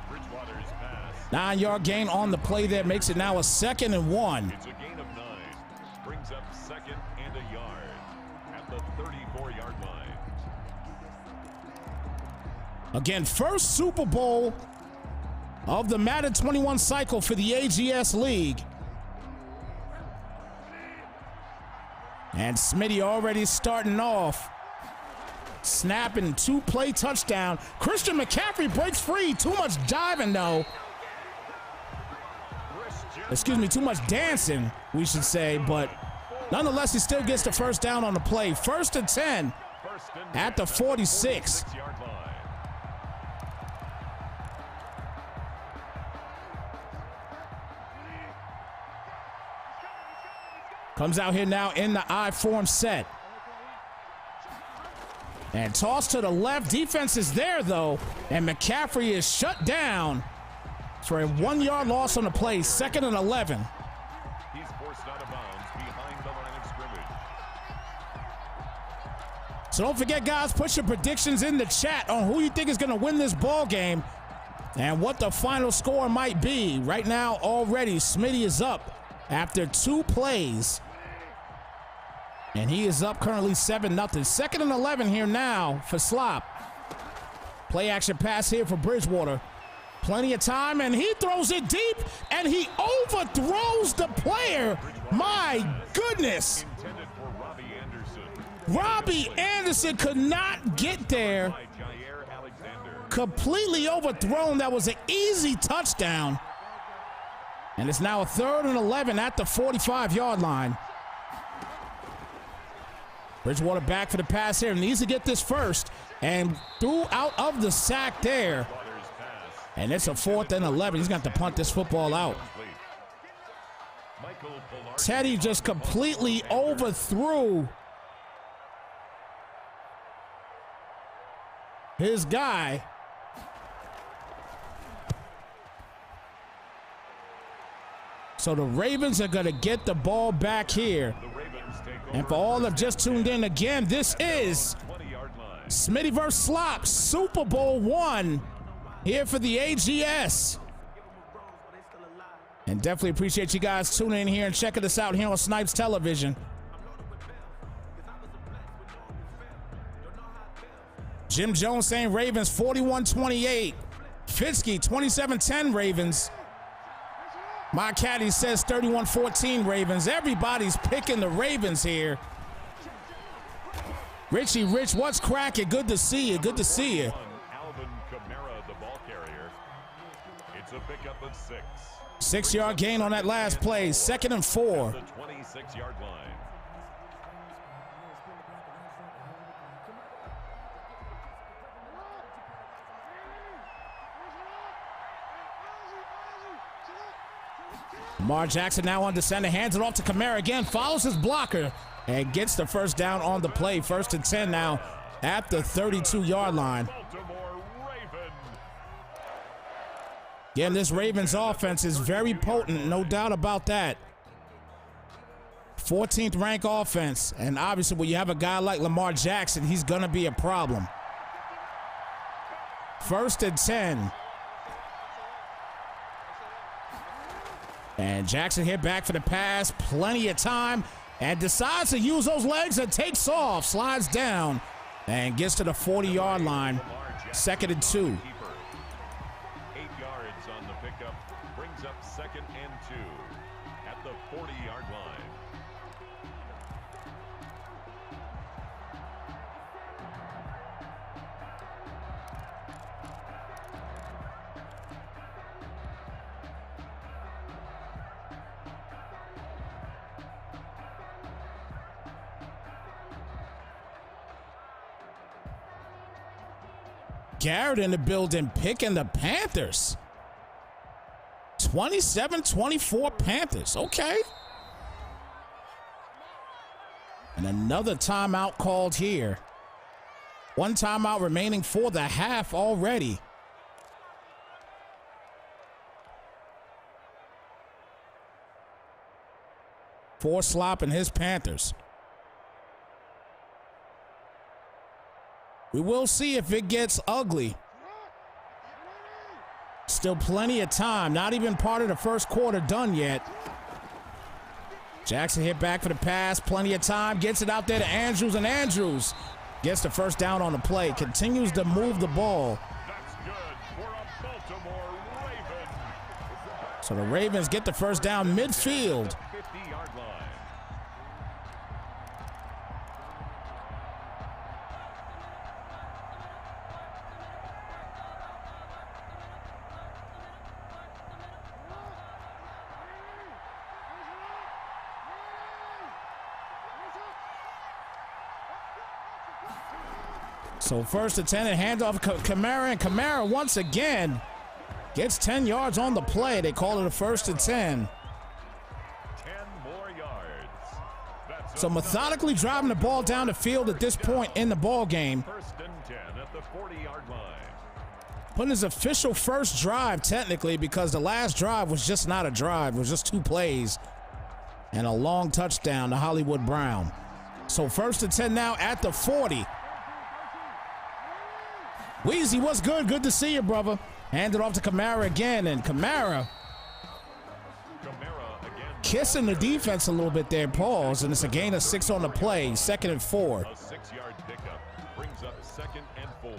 Bridgewater's pass. 9-yard gain on the play there makes it now a 2nd and 1. It's a gain of 9. Brings up 2nd and a yard at the 34-yard line. Again, first Super Bowl of the Madden 21 cycle for the AGS League. And Smitty already starting off. Snapping, 2-play touchdown. Christian McCaffrey breaks free. Too much diving, though. Excuse me, too much dancing, we should say. But nonetheless, he still gets the first down on the play. 1st and 10 at the 46. Comes out here now in the I-form set. And toss to the left. Defense is there, though. And McCaffrey is shut down for a 1-yard loss on the play. 2nd and 11. He's forced out of bounds behind the line of scrimmage. So don't forget, guys, put your predictions in the chat on who you think is going to win this ball game and what the final score might be. Right now, already, Smitty is up after 2 plays. And he is up currently 7-0. 2nd and 11 here now for Slop. Play action pass here for Bridgewater. Plenty of time, and he throws it deep, and he overthrows the player. My goodness. Intended for Robbie Anderson. Robbie Anderson could not get there. By Jair Alexander. Completely overthrown. That was an easy touchdown. And it's now a 3rd and 11 at the 45-yard line. Bridgewater back for the pass here. Needs to get this first. And threw out of the sack there. And it's a 4th and 11. He's got to punt this football out. Teddy just completely overthrew his guy. So the Ravens are going to get the ball back here. And for all that just tuned in again, this is Smitty vs. Slop, Super Bowl 1 here for the AGS. And definitely appreciate you guys tuning in here and checking us out here on Snypz Television. Jim Jones saying Ravens 41-28. Fitzky 27-10 Ravens. My caddy says 31-14 Ravens. Everybody's picking the Ravens here. Richie Rich, what's cracking? Good to see you. Good to see you. Alvin Kamara, the ball carrier. It's a pickup of 6. 6-yard gain on that last play. 2nd and 4. The 26-yard line. Lamar Jackson now on descending, hands it off to Kamara again, follows his blocker, and gets the first down on the play. 1st and 10 now at the 32-yard line. Again, this Ravens offense is very potent, no doubt about that. 14th ranked offense, and obviously when you have a guy like Lamar Jackson, he's going to be a problem. 1st and 10. And Jackson hit back for the pass, plenty of time, and decides to use those legs and takes off, slides down, and gets to the 40-yard line. 2nd and 2. 8 yards on the pickup, brings up 2nd and 2 at the 40-yard line. Garrett in the building picking the Panthers. 27-24 Panthers. Okay. And another timeout called here. One timeout remaining for the half already. For Slop and his Panthers. We will see if it gets ugly. Still plenty of time. Not even part of the first quarter done yet. Jackson hit back for the pass. Plenty of time. Gets it out there to Andrews, and Andrews gets the first down on the play. Continues to move the ball. That's good for a Baltimore Raven. So the Ravens get the first down midfield. 50-yard line. So first and 10 and handoff Kamara, and Kamara once again gets 10 yards on the play. They call it a first and 10. 10 more yards. That's So methodically driving the ball down the field at this point in the ball game. first and 10 at the 40-yard line. Putting his official first drive technically, because the last drive was just not a drive. It was just 2 plays and a long touchdown to Hollywood Brown. So first and 10 now at the 40. Weezy, what's good? Good to see you, brother. Hand it off to Kamara again, and Kamara again. kissing the defense a little bit there, pause, and it's a gain of 6 on the play, 2nd and 4. A 6-yard pickup brings up 2nd and 4.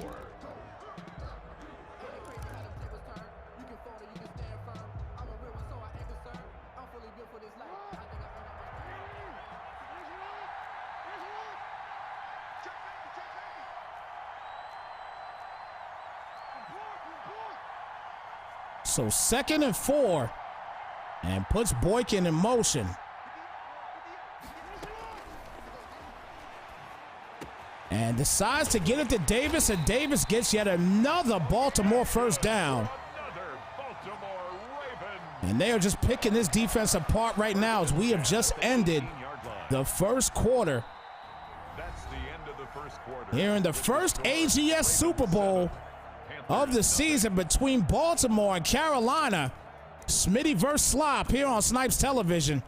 So 2nd and 4, and puts Boykin in motion. And decides to get it to Davis, and Davis gets yet another Baltimore first down. Another Baltimore Raven. And they are just picking this defense apart right now as we have just ended the first quarter. That's the end of the first quarter. Here in the first AGS Super Bowl of the season between Baltimore and Carolina. Smitty versus Slop here on Snypz Television.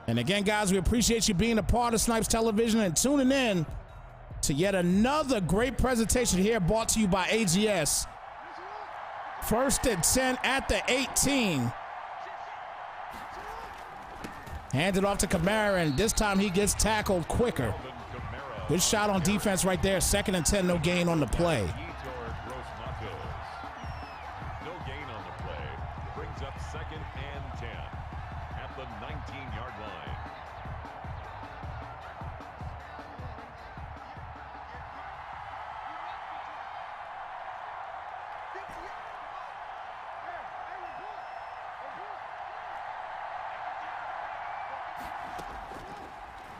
And again, guys, we appreciate you being a part of Snypz Television and tuning in to yet another great presentation here brought to you by AGS. First and 10 at the 18. Handed off to Kamara, and this time he gets tackled quicker. Good shot on defense right there. 2nd and 10, no gain on the play. No gain on the play. Brings up 2nd and 10 at the 19-yard line.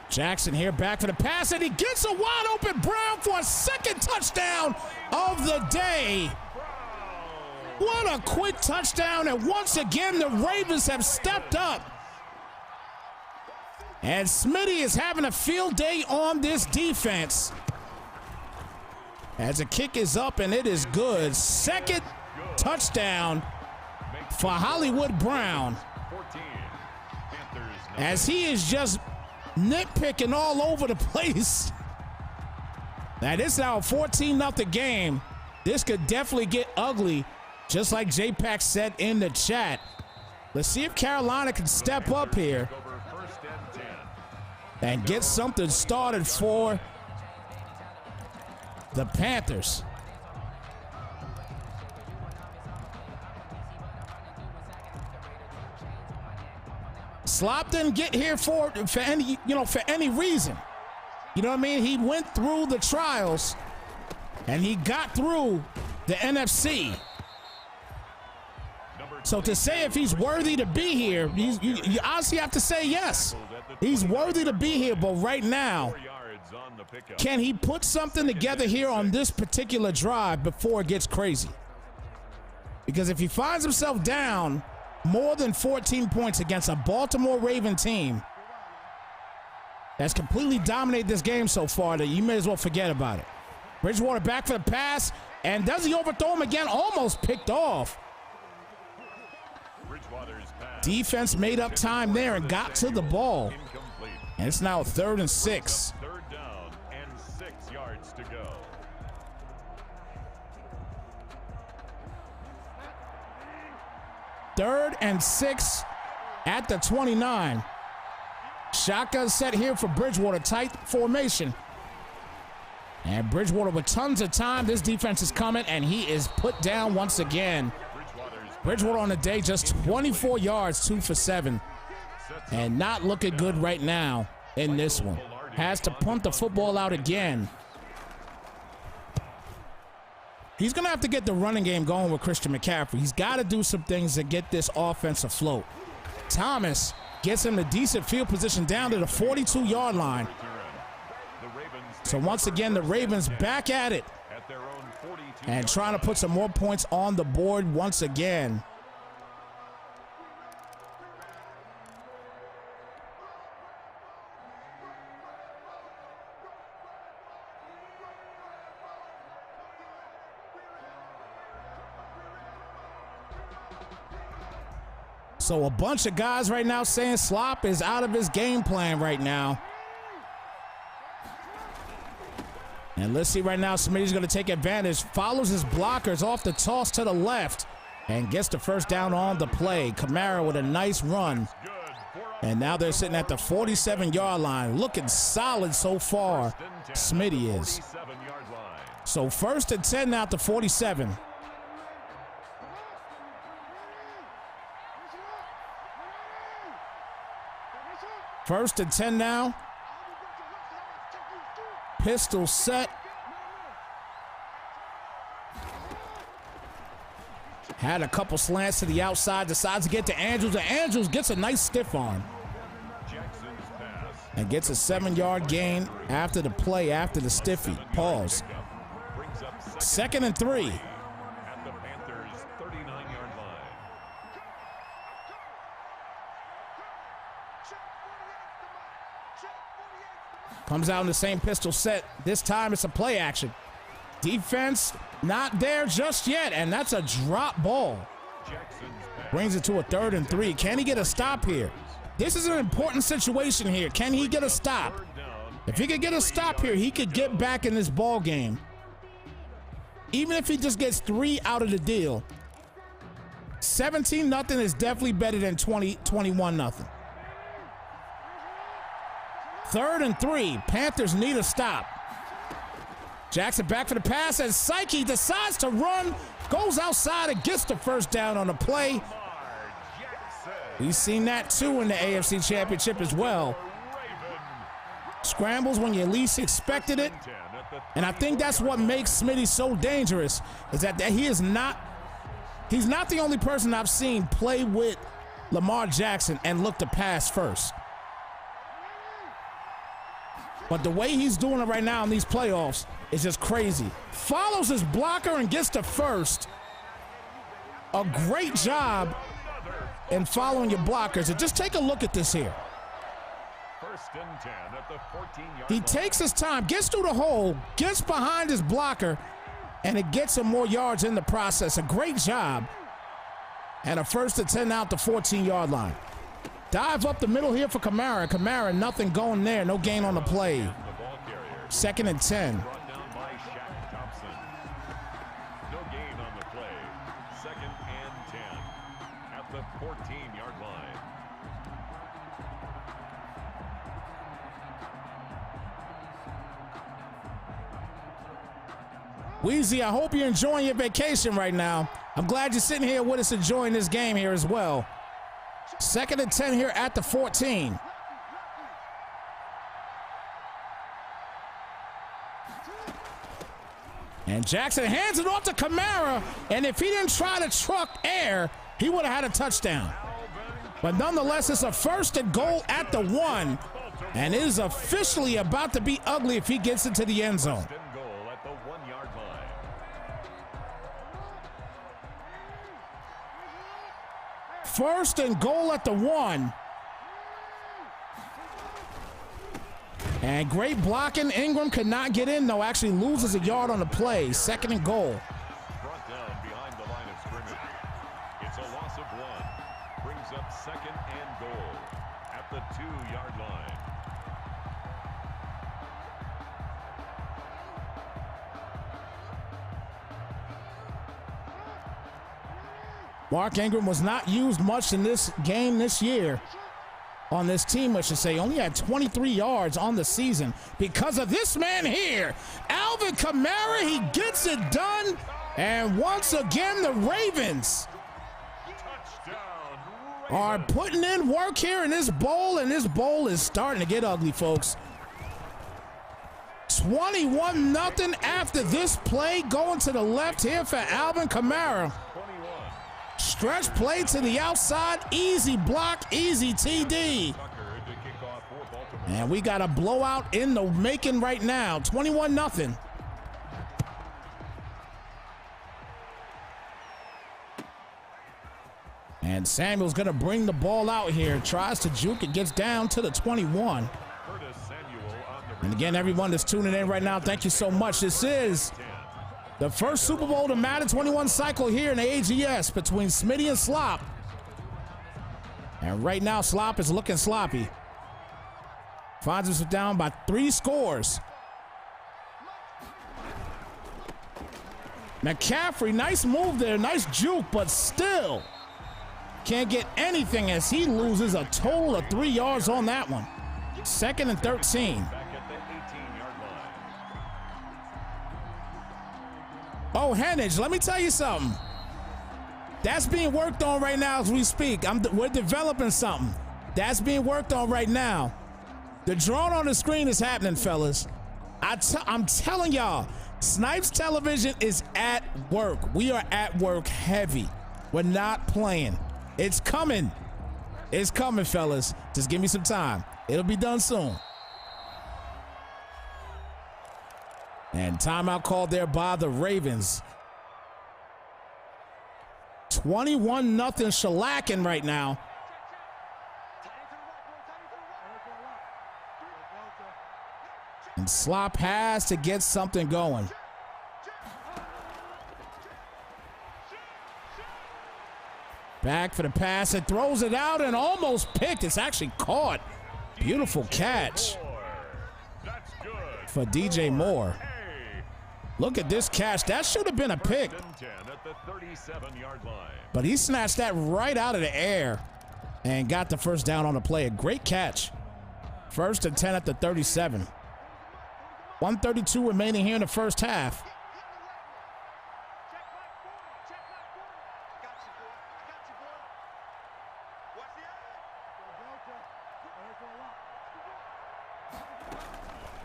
Jackson here back for the pass, and he gets a wide open Brown for a 2nd touchdown of the day. What a quick touchdown, and once again the Ravens have stepped up. And Smitty is having a field day on this defense. As the kick is up, and it is good. 2nd touchdown for Hollywood Brown. As he is just nitpicking all over the place. Now this is our 14-0 game. This could definitely get ugly, just like J-Pack said in the chat. Let's see if Carolina can step up here and get something started for the Panthers. Slop didn't get here for any reason. You know what I mean? He went through the trials and he got through the NFC. So to say if he's worthy to be here, you honestly have to say yes. He's worthy to be here, but right now, can he put something together here on this particular drive before it gets crazy? Because if he finds himself down more than 14 points against a Baltimore Raven team, that's completely dominated this game so far that you may as well forget about it. Bridgewater back for the pass, and does he overthrow him again? Almost picked off. Defense made up time there and got to the ball. And it's now 3rd and 6. 3rd down and 6 yards to go. Third and 6 at the 29. Shotgun set here for Bridgewater, tight formation. And Bridgewater with tons of time. This defense is coming, and he is put down once again. Bridgewater on the day, just 24 yards, 2 for 7. And not looking good right now in this one. Has to punt the football out again. He's going to have to get the running game going with Christian McCaffrey. He's got to do some things to get this offense afloat. Thomas gets him a decent field position down to the 42-yard line. So once again, the Ravens back at it and trying to put some more points on the board once again. So a bunch of guys right now saying Slop is out of his game plan right now. And let's see right now, Smitty's going to take advantage, follows his blockers off the toss to the left, and gets the first down on the play. Kamara with a nice run. And now they're sitting at the 47-yard line. Looking solid so far, Smitty is. So 1st and 10 now at the 47. First and 10 now. Pistol set. Had a couple slants to the outside, decides to get to Andrews, and Andrews gets a nice stiff arm. And gets a 7-yard gain after the play, after the stiffy. Pause. 2nd and 3. At the Panthers' 39-yard line. Comes out in the same pistol set. This time it's a play action. Defense not there just yet, and that's a drop ball. Brings it to a 3rd and 3. Can he get a stop here? This is an important situation here. Can he get a stop? If he could get a stop here, he could get back in this ball game. Even if he just gets 3 out of the deal. 17-0 is definitely better than 21-0. 3rd and 3. Panthers need a stop. Jackson back for the pass, and Psyche decides to run, goes outside and gets the first down on the play. We've seen that too in the AFC Championship as well. Scrambles when you least expected it. And I think that's what makes Smitty so dangerous, is that he's not the only person I've seen play with Lamar Jackson and look to pass first. But the way he's doing it right now in these playoffs is just crazy. Follows his blocker and gets to first. A great job in following your blockers. And just take a look at this here. 1st and 10 at the 14-yard He takes his time, gets through the hole, gets behind his blocker, and it gets him more yards in the process. A great job. And a 1st and 10 out the 14-yard line. Dive up the middle here for Kamara. Kamara, nothing going there. No gain on the play. 2nd and 10. Brought down by Shaq Thompson. No gain on the play. 2nd and 10 at the 14-yard line. Weezy, I hope you're enjoying your vacation right now. I'm glad you're sitting here with us enjoying this game here as well. 2nd and 10 here at the 14. And Jackson hands it off to Kamara, and if he didn't try to truck air, he would have had a touchdown. But nonetheless, it's a 1st and goal at the 1, and it is officially about to be ugly if he gets into the end zone. 1st and goal at the 1. And great blocking. Ingram could not get in, though. Actually loses a yard on the play. 2nd and goal. Brought down behind the line of scrimmage. It's a loss of 1. Brings up 2nd and goal at the 2-yard line. Mark Ingram was not used much in this game this year. On this team, I should say. Only had 23 yards on the season because of this man here. Alvin Kamara, he gets it done. And once again, the Ravens are putting in work here in this bowl, and this bowl is starting to get ugly, folks. 21-0 after this play, going to the left here for Alvin Kamara. Stretch play to the outside, easy block, easy TD. And we got a blowout in the making right now, 21-0. And Samuel's gonna bring the ball out here, tries to juke it, gets down to the 21. And again, everyone that's tuning in right now, thank you so much. This is the first Super Bowl to Madden 21 cycle here in the AGS between Smitty and Slop. And right now, Slop is looking sloppy. Finds us down by 3 scores. McCaffrey, nice move there, nice juke, but still can't get anything as he loses a total of 3 yards on that one. 2nd and 13. Oh, Hennage, let me tell you something. That's being worked on right now as we speak. We're developing something. That's being worked on right now. The drone on the screen is happening, fellas. I'm telling y'all, Snypz Television is at work. We are at work heavy. We're not playing. It's coming. It's coming, fellas. Just give me some time. It'll be done soon. And timeout called there by the Ravens. 21-0 shellacking right now. And Slop has to get something going. Back for the pass. It throws it out and almost picked. It's actually caught. Beautiful catch for DJ Moore. Look at this catch. That should have been a pick. But he snatched that right out of the air and got the first down on the play. A great catch. 1st and 10 at the 37. 1:32 remaining here in the first half.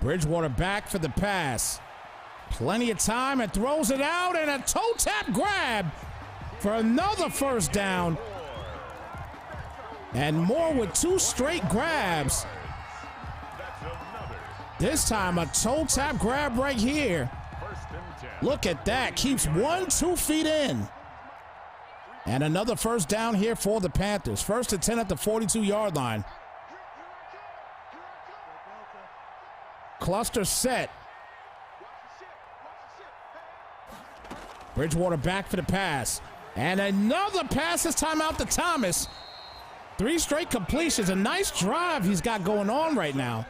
Bridgewater back for the pass. Plenty of time and throws it out, and a toe tap grab for another first down. And Moore with 2 straight grabs. This time a toe tap grab right here. Look at that. Keeps 2 feet in. And another first down here for the Panthers. 1st and 10 at the 42-yard line. Cluster set. Bridgewater back for the pass. And another pass, this time out to Thomas. 3 straight completions. A nice drive he's got going on right now.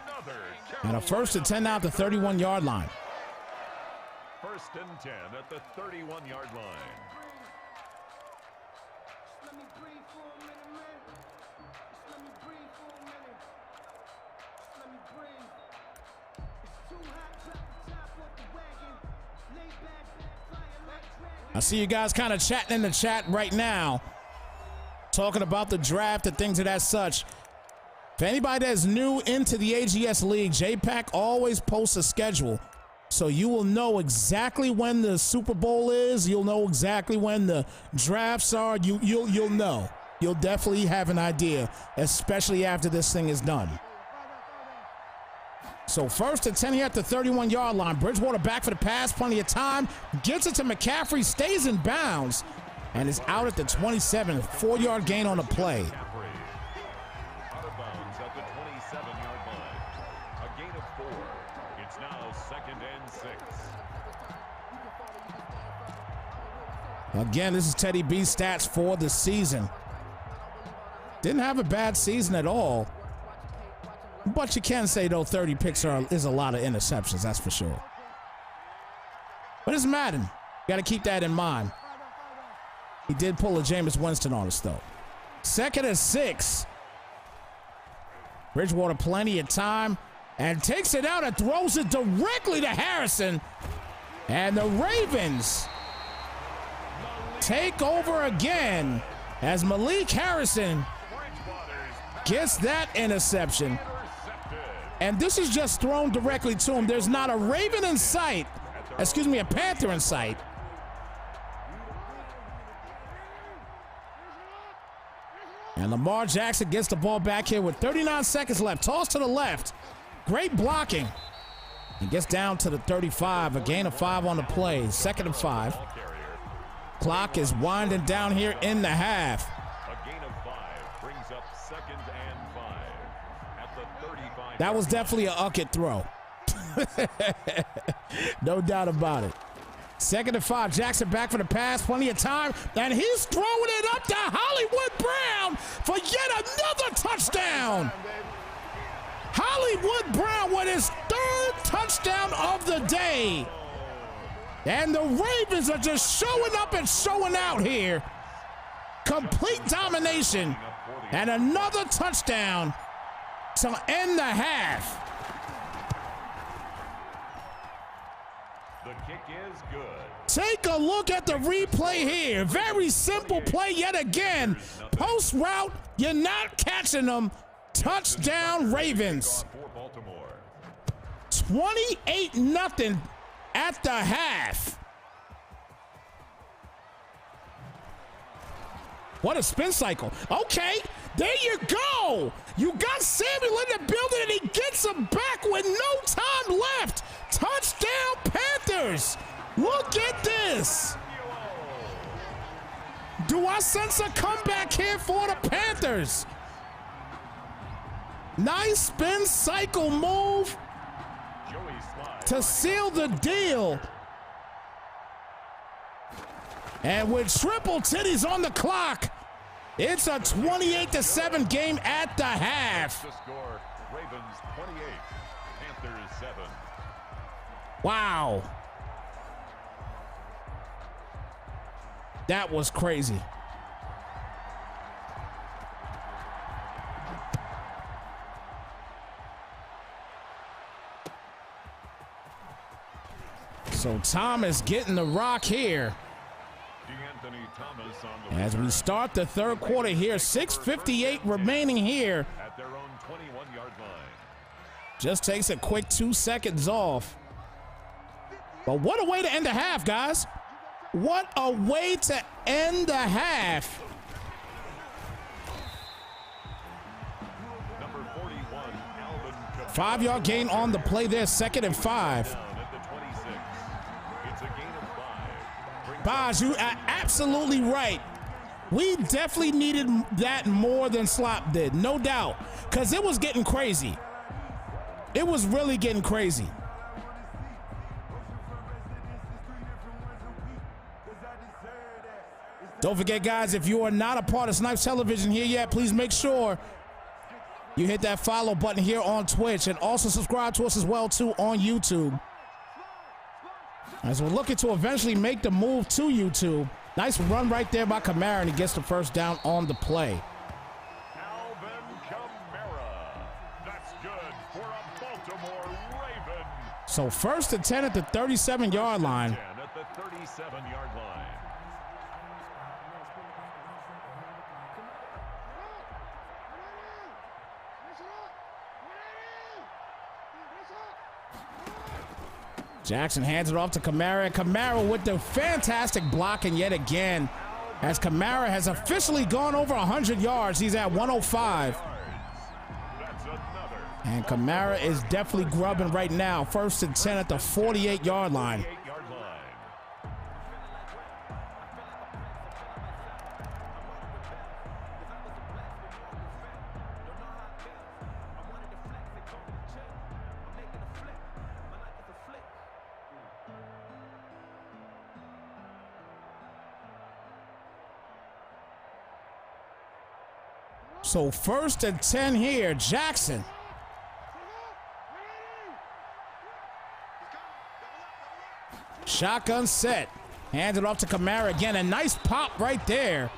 And a 1st and 10 now at the 31-yard line. 1st and 10 at the 31-yard line. I see you guys kind of chatting in the chat right now, talking about the draft and things of that such. For anybody that's new into the AGS League, JPack always posts a schedule. So you will know exactly when the Super Bowl is. You'll know exactly when the drafts are. You'll know. You'll definitely have an idea, especially after this thing is done. So 1st and 10 here at the 31-yard line. Bridgewater back for the pass, plenty of time. Gets it to McCaffrey, stays in bounds, and is out at the 27. 4-yard gain on the play. Out of bounds at the 27-yard line. A gain of 4. Again, this is Teddy B's stats for the season. Didn't have a bad season at all. But you can say, though, 30 picks is a lot of interceptions, that's for sure. But it's Madden. Got to keep that in mind. He did pull a Jameis Winston on us, though. 2nd and 6. Bridgewater plenty of time and takes it out and throws it directly to Harrison. And the Ravens take over again as Malik Harrison gets that interception. And this is just thrown directly to him. There's not a Raven in sight. Excuse me, a Panther in sight. And Lamar Jackson gets the ball back here with 39 seconds left. Toss to the left. Great blocking. He gets down to the 35. A gain of 5 on the play. 2nd and 5. Clock is winding down here in the half. A gain of 5 brings up 2nd and 5 at the 35. That was definitely a Uckett throw. No doubt about it. 2nd and 5. Jackson back for the pass. Plenty of time. And he's throwing it up to Hollywood Brown for yet another touchdown. Hollywood Brown with his 3rd touchdown of the day. And the Ravens are just showing up and showing out here. Complete domination. And another touchdown to end the half. The kick is good. Take a look at the replay here. Very simple play yet again. Post route, you're not catching them. Touchdown Ravens. 28-0 at the half. What a spin cycle. Okay, there you go. You got Samuel in the building and he gets him back with no time left. Touchdown Panthers. Look at this. Do I sense a comeback here for the Panthers? Nice spin cycle move to seal the deal. And with triple titties on the clock, it's a 28-7 game at the half. The score, Ravens 28, Panthers 7. Wow. That was crazy. So Thomas getting the rock here. As we start the 3rd quarter here, 6:58 remaining here. At their own 21-yard line. Just takes a quick 2 seconds off. But what a way to end the half, guys. What a way to end the half. Number 41, Alvin. 5-yard gain on the play there, 2nd and 5. Baz, you are absolutely right. We definitely needed that more than Slop did, no doubt, because it was getting crazy. It was really getting crazy. Don't forget, guys, if you are not a part of Snypz Television here yet, please make sure you hit that follow button here on Twitch and also subscribe to us as well, too, on YouTube. As we're looking to eventually make the move to YouTube. Nice run right there by Kamara, and he gets the 1st down on the play. Alvin Kamara. That's good for a Baltimore Raven. So 1st and 10 at the 37-yard line. 10 at the 37-yard line. Jackson hands it off to Kamara. Kamara with the fantastic blocking yet again, as Kamara has officially gone over 100 yards. He's at 105. And Kamara is definitely grubbing right now. 1st and 10 at the 48-yard line. So 1st and 10 here, Jackson. Shotgun set. Hands it off to Kamara again. A nice pop right there.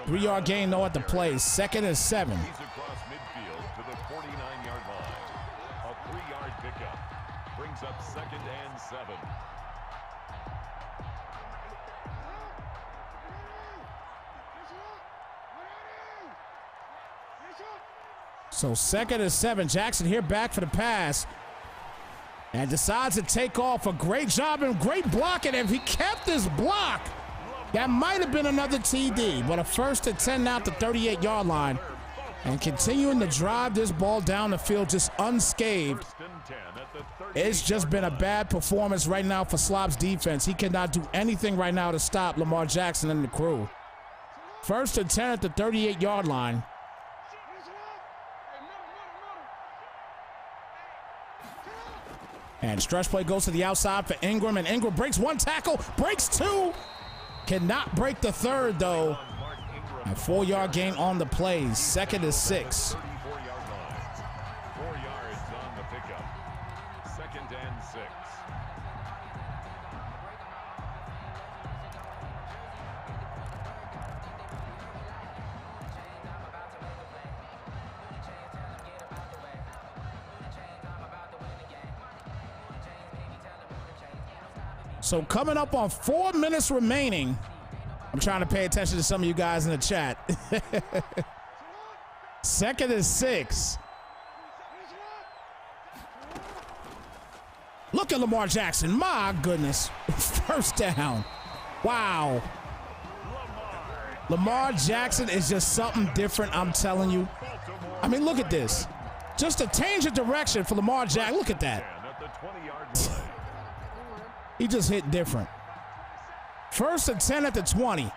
3-yard gain though at the play. 2nd and 7. He's across midfield to the 49-yard line. A 3-yard pickup brings up 2nd and 7. So 2nd and 7. Jackson here back for the pass. And decides to take off. A great job and great blocking. If he kept this block, that might have been another TD. But a 1st and 10 now at the 38-yard line. And continuing to drive this ball down the field just unscathed. It's just been a bad performance right now for Snypz defense. He cannot do anything right now to stop Lamar Jackson and the crew. 1st and 10 at the 38-yard line. And stretch play goes to the outside for Ingram, and Ingram breaks 1 tackle, breaks 2. Cannot break the 3rd, though. A 4-yard gain on the play. 2nd and 6. 4 yards on the pickup. 2nd and 6. So coming up on 4 minutes remaining. I'm trying to pay attention to some of you guys in the chat. 2nd and 6. Look at Lamar Jackson. My goodness. 1st down. Wow. Lamar Jackson is just something different, I'm telling you. I mean, look at this. Just a change of direction for Lamar Jackson. Look at that. He just hit different. 1st and 10 at the 20.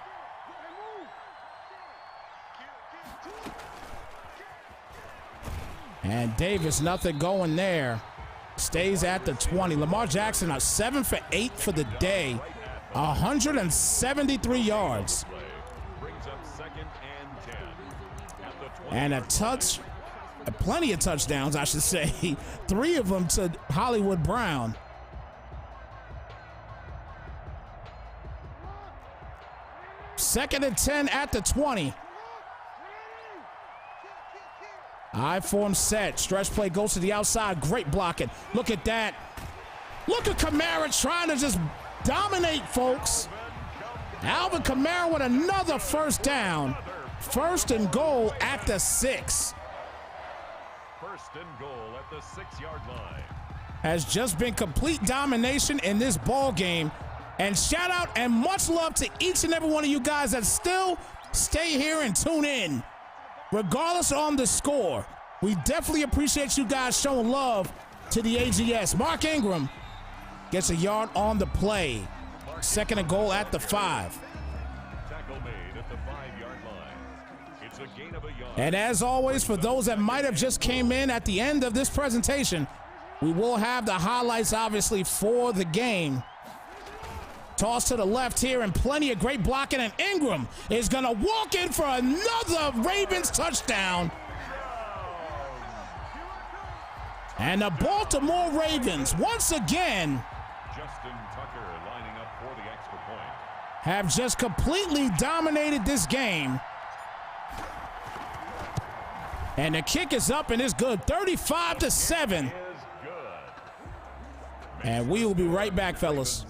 And Davis, nothing going there. Stays at the 20. Lamar Jackson, 7 for 8 for the day. 173 yards. And a touch, plenty of touchdowns, I should say. 3 of them to Hollywood Brown. Second and 10 at the 20. I-form set. Stretch play goes to the outside. Great blocking. Look at that. Look at Kamara trying to just dominate, folks. Alvin Kamara with another 1st down. 1st and goal at the 6. 1st and goal at the 6-yard line. Has just been complete domination in this ball game. And shout out and much love to each and every one of you guys that still stay here and tune in. Regardless on the score, we definitely appreciate you guys showing love to the AGS. Mark Ingram gets a yard on the play. 2nd and goal at the 5. Tackle made at the 5-yard line. It's a gain of a yard. And as always, for those that might have just came in at the end of this presentation, we will have the highlights, obviously, for the game. Toss to the left here and plenty of great blocking, and Ingram is going to walk in for another Ravens touchdown. And the Baltimore Ravens, once again, Justin Tucker lining up for the extra point. have just completely dominated this game. And the kick is up and it's good, 35-7. And we will be right back, fellas.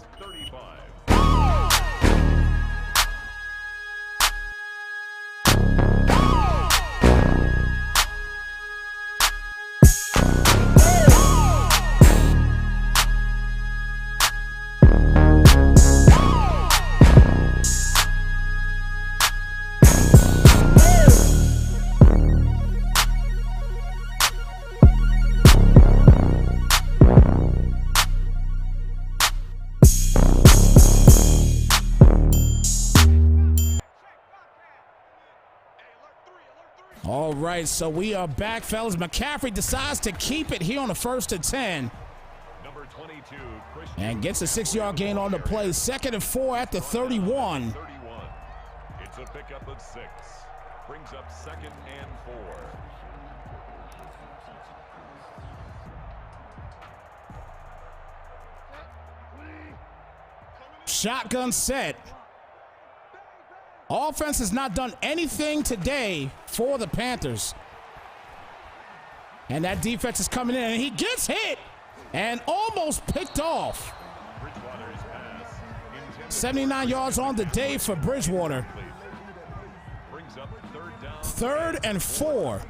All right, so we are back, fellas. McCaffrey decides to keep it here on the 1st and 10. Number 22, and gets a 6-yard gain on the play. 2nd and 4 at the 31. It's a pickup of 6. Brings up 2nd and 4. Shotgun set. Offense has not done anything today for the Panthers. And that defense is coming in, and he gets hit and almost picked off. 79 yards on the day for Bridgewater. Brings up 3rd down. 3rd and 4.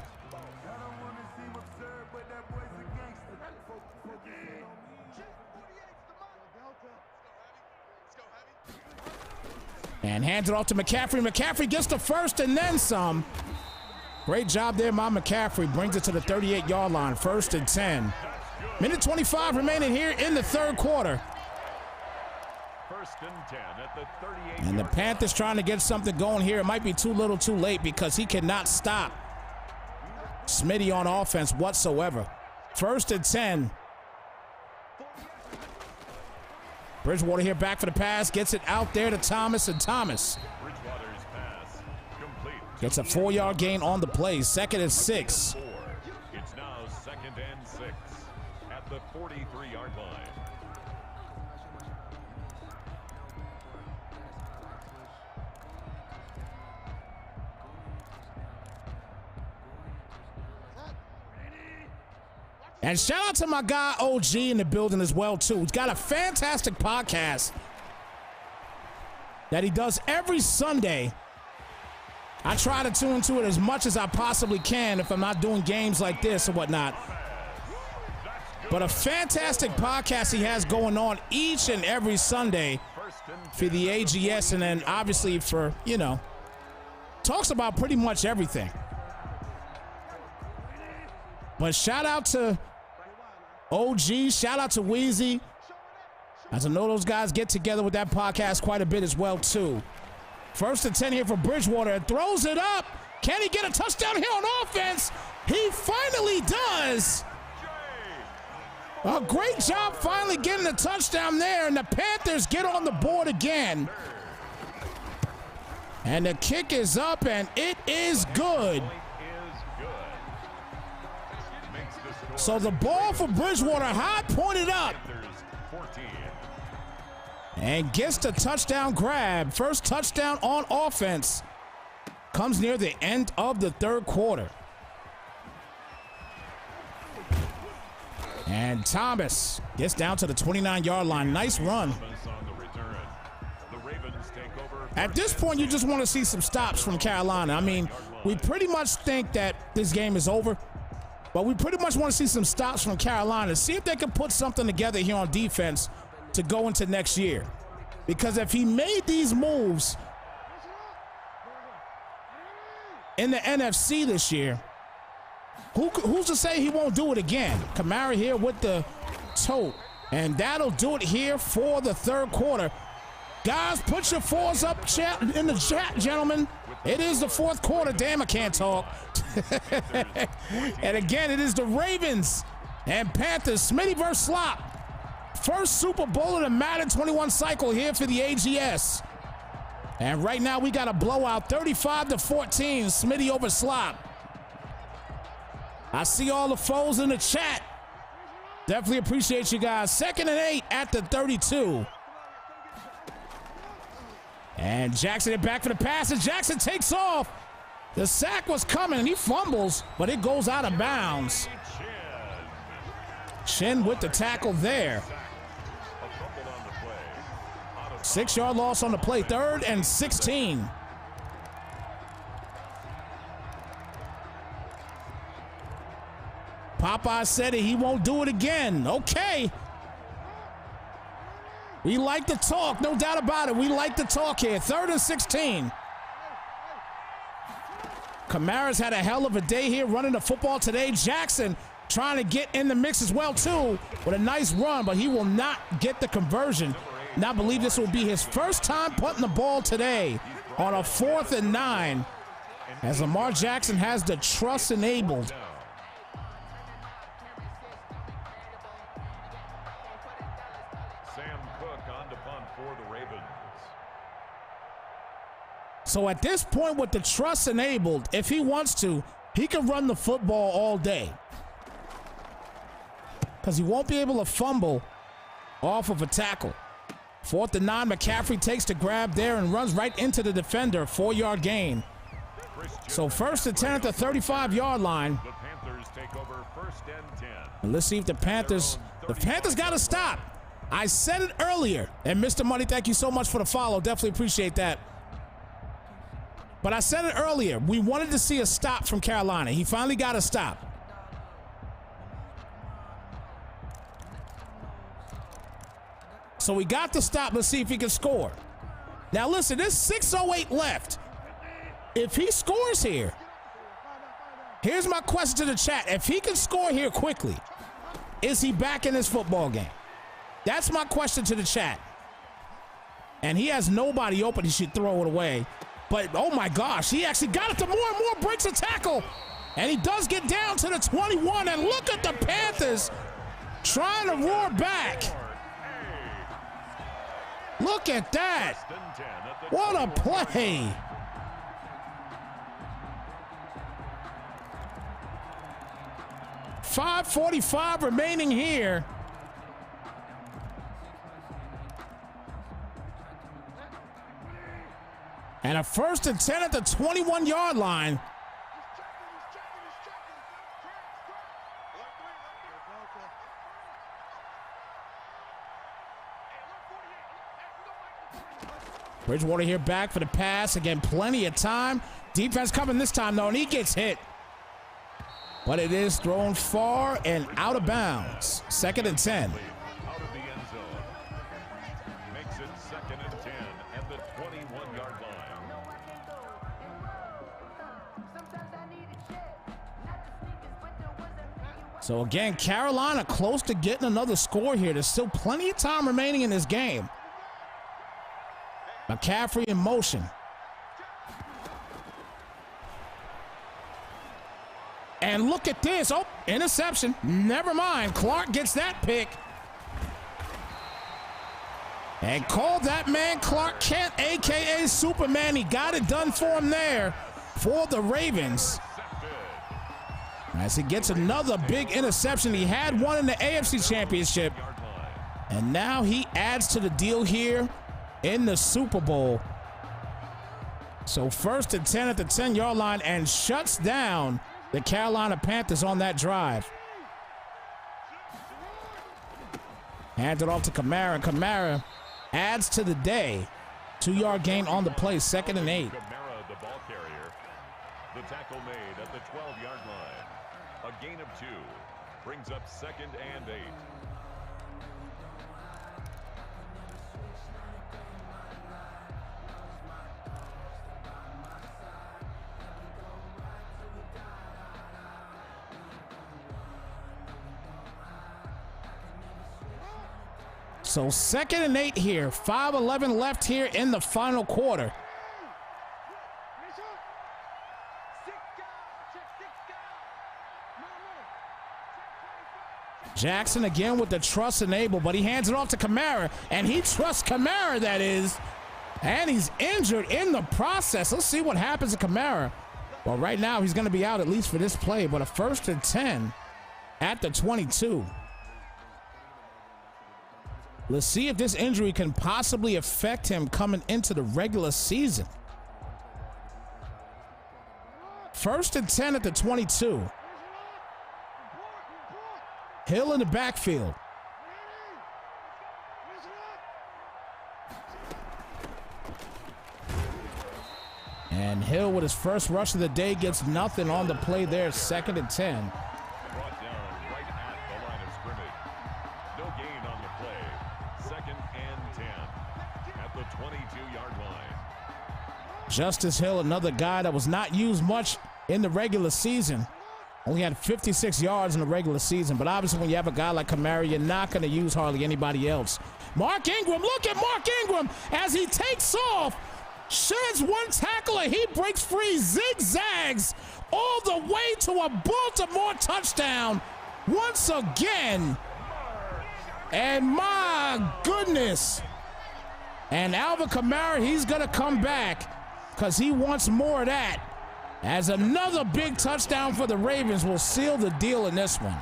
And hands it off to McCaffrey. McCaffrey gets the first and then some. Great job there by McCaffrey. Brings it to the 38-yard line. 1st and 10. Minute 25 remaining here in the 3rd quarter. 1st and 10 at the 38. And the Panthers trying to get something going here. It might be too little too late because he cannot stop Smitty on offense whatsoever. 1st and 10. Bridgewater here back for the pass. Gets it out there to Thomas, and Thomas Bridgewater's pass complete. gets a 4-yard gain on the play. 2nd and 6. It's now 2nd and 6 at the 43-yard line. And shout out to my guy OG in the building as well too. He's got a fantastic podcast that he does every Sunday. I try to tune into it as much as I possibly can if I'm not doing games like this or whatnot. But a fantastic podcast he has going on each and every Sunday for the AGS, and then obviously for, you know, talks about pretty much everything. But shout out to OG, shout out to Weezy, as I know those guys get together with that podcast quite a bit as well too. 1st and 10 here for Bridgewater. Throws it up. Can he get a touchdown here on offense? He finally does. A great job finally getting a touchdown there, and the Panthers get on the board again. And the kick is up, and it is good. So the ball for Bridgewater, high pointed up, and gets the touchdown grab. First touchdown on offense comes near the end of the 3rd quarter. And Thomas gets down to the 29-yard line. Nice run. At this point, you just want to see some stops from Carolina. I mean, we pretty much think that this game is over, but we pretty much want to see some stops from Carolina. See if they can put something together here on defense to go into next year. Because if he made these moves in the NFC this year, who's to say he won't do it again? Kamara here with the toe. And that'll do it here for the 3rd quarter. Guys, put your 4s up in the chat, gentlemen. It is the 4th quarter. Damn, I can't talk. And again, it is the Ravens and Panthers. Smitty versus Slop. First Super Bowl in the Madden 21 cycle here for the AGS. And right now we got a blowout, 35-14. Smitty over Slop. I see all the foes in the chat. Definitely appreciate you guys. 2nd and 8 at the 32. And Jackson is back for the pass, and Jackson takes off. The sack was coming, and he fumbles, but it goes out of bounds. Shin with the tackle there. 6-yard loss on the play, 3rd and 16. Popeye said it, he won't do it again. Okay. We like to talk, no doubt about it. We like to talk here. 3rd and 16. Kamara's had a hell of a day here running the football today. Jackson trying to get in the mix as well, too, with a nice run, but he will not get the conversion. Now I believe this will be his first time punting the ball today on a 4th and 9, as Lamar Jackson has the truss enabled. So at this point, with the trust enabled, if he wants to, he can run the football all day. Because he won't be able to fumble off of a tackle. 4th and 9, McCaffrey takes the grab there and runs right into the defender, 4-yard gain. So 1st and 10 at the 35-yard line. The Panthers take over 1st and 10. And let's see if the Panthers got to stop. I said it earlier. And Mr. Money, thank you so much for the follow. Definitely appreciate that. But I said it earlier. We wanted to see a stop from Carolina. He finally got a stop. So we got the stop. Let's see if he can score. Now listen, there's 6:08 left. If he scores here, here's my question to the chat. If he can score here quickly, is he back in this football game? That's my question to the chat. And he has nobody open. He should throw it away. But, oh my gosh, he actually got it to Moore, and Moore breaks a tackle. And he does get down to the 21. And look at the Panthers trying to roar back. Look at that. What a play. .545 remaining here. And a 1st and 10 at the 21-yard line. Bridgewater here back for the pass. Again, plenty of time. Defense coming this time, though, and he gets hit. But it is thrown far and out of bounds. 2nd and 10. Out of the end zone. Makes it 2nd and 10 at the 21-yard line. So again, Carolina close to getting another score here. There's still plenty of time remaining in this game. McCaffrey in motion. And look at this. Oh, interception. Never mind. Clark gets that pick. And called that man Clark Kent, a.k.a. Superman. He got it done for him there for the Ravens. As he gets another big interception. He had one in the AFC Championship. And now he adds to the deal here in the Super Bowl. So 1st and 10 at the 10-yard line and shuts down the Carolina Panthers on that drive. Hands it off to Kamara. Kamara adds to the day. 2-yard gain on the play, 2nd and 8. Kamara, the ball carrier. The tackle made at the 12-yard line. A gain of 2 brings up 2nd and 8. So 2nd and 8 here. 5:11 left here in the final quarter. Jackson again with the trust enabled, but he hands it off to Kamara, and he trusts Kamara, that is. And he's injured in the process. Let's see what happens to Kamara. Well, right now he's going to be out at least for this play, but a 1st and 10 at the 22. Let's see if this injury can possibly affect him coming into the regular season. 1st and 10 at the 22. Hill in the backfield. And Hill with his first rush of the day gets nothing on the play there. 2nd and 10. Brought down right at the line of scrimmage. No gain on the play. 2nd and 10 at the 22-yard line. Justice Hill, another guy that was not used much in the regular season. Only had 56 yards in the regular season, but obviously when you have a guy like Kamara, you're not going to use hardly anybody else. Mark Ingram, look at Mark Ingram as he takes off, sheds one tackler, he breaks free, zigzags all the way to a Baltimore touchdown once again. And my goodness. And Alvin Kamara, he's going to come back because he wants more of that. As another big touchdown for the Ravens will seal the deal in this one.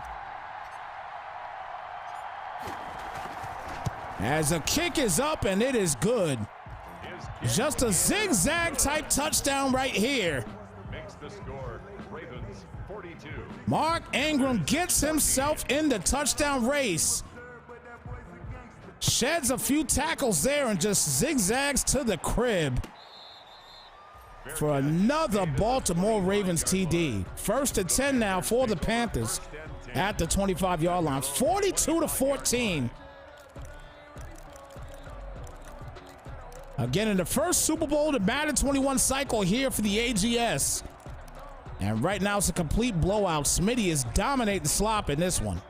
As the kick is up and it is good. Just a zigzag type touchdown right here. Makes the score Ravens 42. Mark Ingram gets himself in the touchdown race. Sheds a few tackles there and just zigzags to the crib for another Baltimore Ravens TD. 1st and 10 now for the Panthers at the 25-yard line. 42-14. Again, in the first Super Bowl, the Madden 21 cycle here for the AGS. And right now it's a complete blowout. Smitty is dominating slop in this one.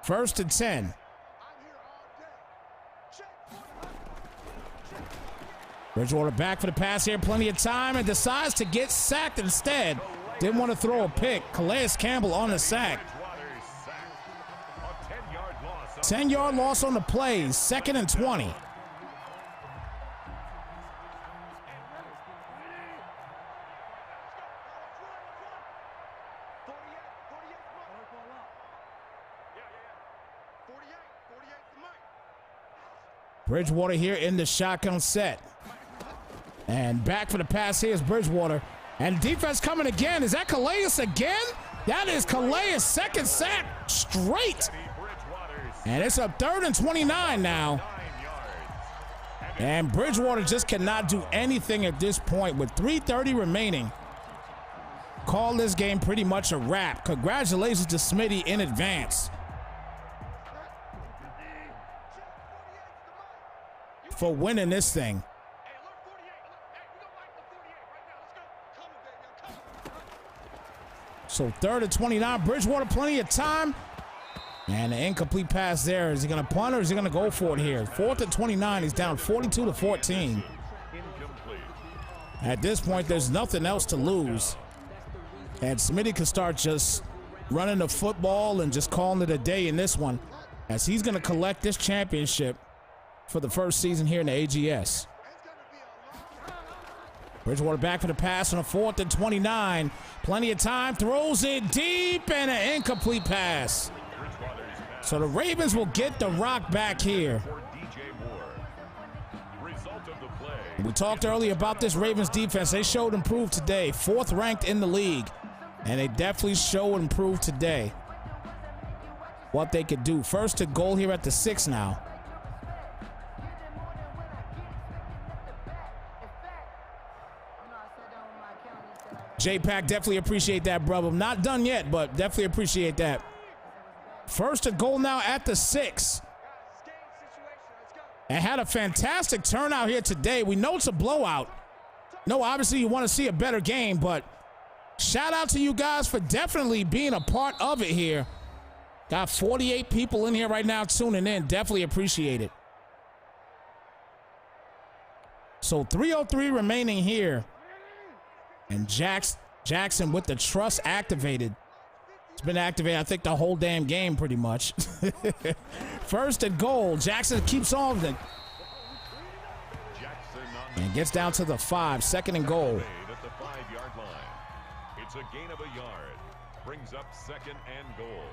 1st and 10. Bridgewater back for the pass here. Plenty of time and decides to get sacked instead. Didn't want to throw a pick. Calais Campbell on the sack. 10-yard loss on the play. 2nd and 20. Bridgewater here in the shotgun set. And back for the pass here is Bridgewater. And defense coming again. Is that Calais again? That is Calais' 2nd sack straight. And it's a 3rd and 29 now. And Bridgewater just cannot do anything at this point with 3:30 remaining. Call this game pretty much a wrap. Congratulations to Smitty in advance for winning this thing. So 3rd and 29, Bridgewater, plenty of time. And an incomplete pass there. Is he going to punt or is he going to go for it here? 4th and 29, he's down 42-14. At this point, there's nothing else to lose. And Smitty can start just running the football and just calling it a day in this one, as he's going to collect this championship for the first season here in the AGS. Bridgewater back for the pass on a 4th and 29. Plenty of time, throws it deep, and an incomplete pass. So the Ravens will get the rock back here. We talked earlier about this Ravens defense. They showed improved today. 4th ranked in the league. And they definitely showed improved today what they could do. 1st and goal here at the 6 now. J-Pack, definitely appreciate that, brother. Not done yet, but definitely appreciate that. 1st and goal now at the 6. And had a fantastic turnout here today. We know it's a blowout. No, obviously you want to see a better game, but shout out to you guys for definitely being a part of it here. Got 48 people in here right now tuning in. Definitely appreciate it. So 3:03 remaining here. And Jackson with the trust activated. It's been activated, I think, the whole damn game pretty much. 1st and goal. Jackson keeps on it. And gets down to the 5. 2nd and goal. At the 5-yard line. It's a gain of a yard. Brings up 2nd and goal.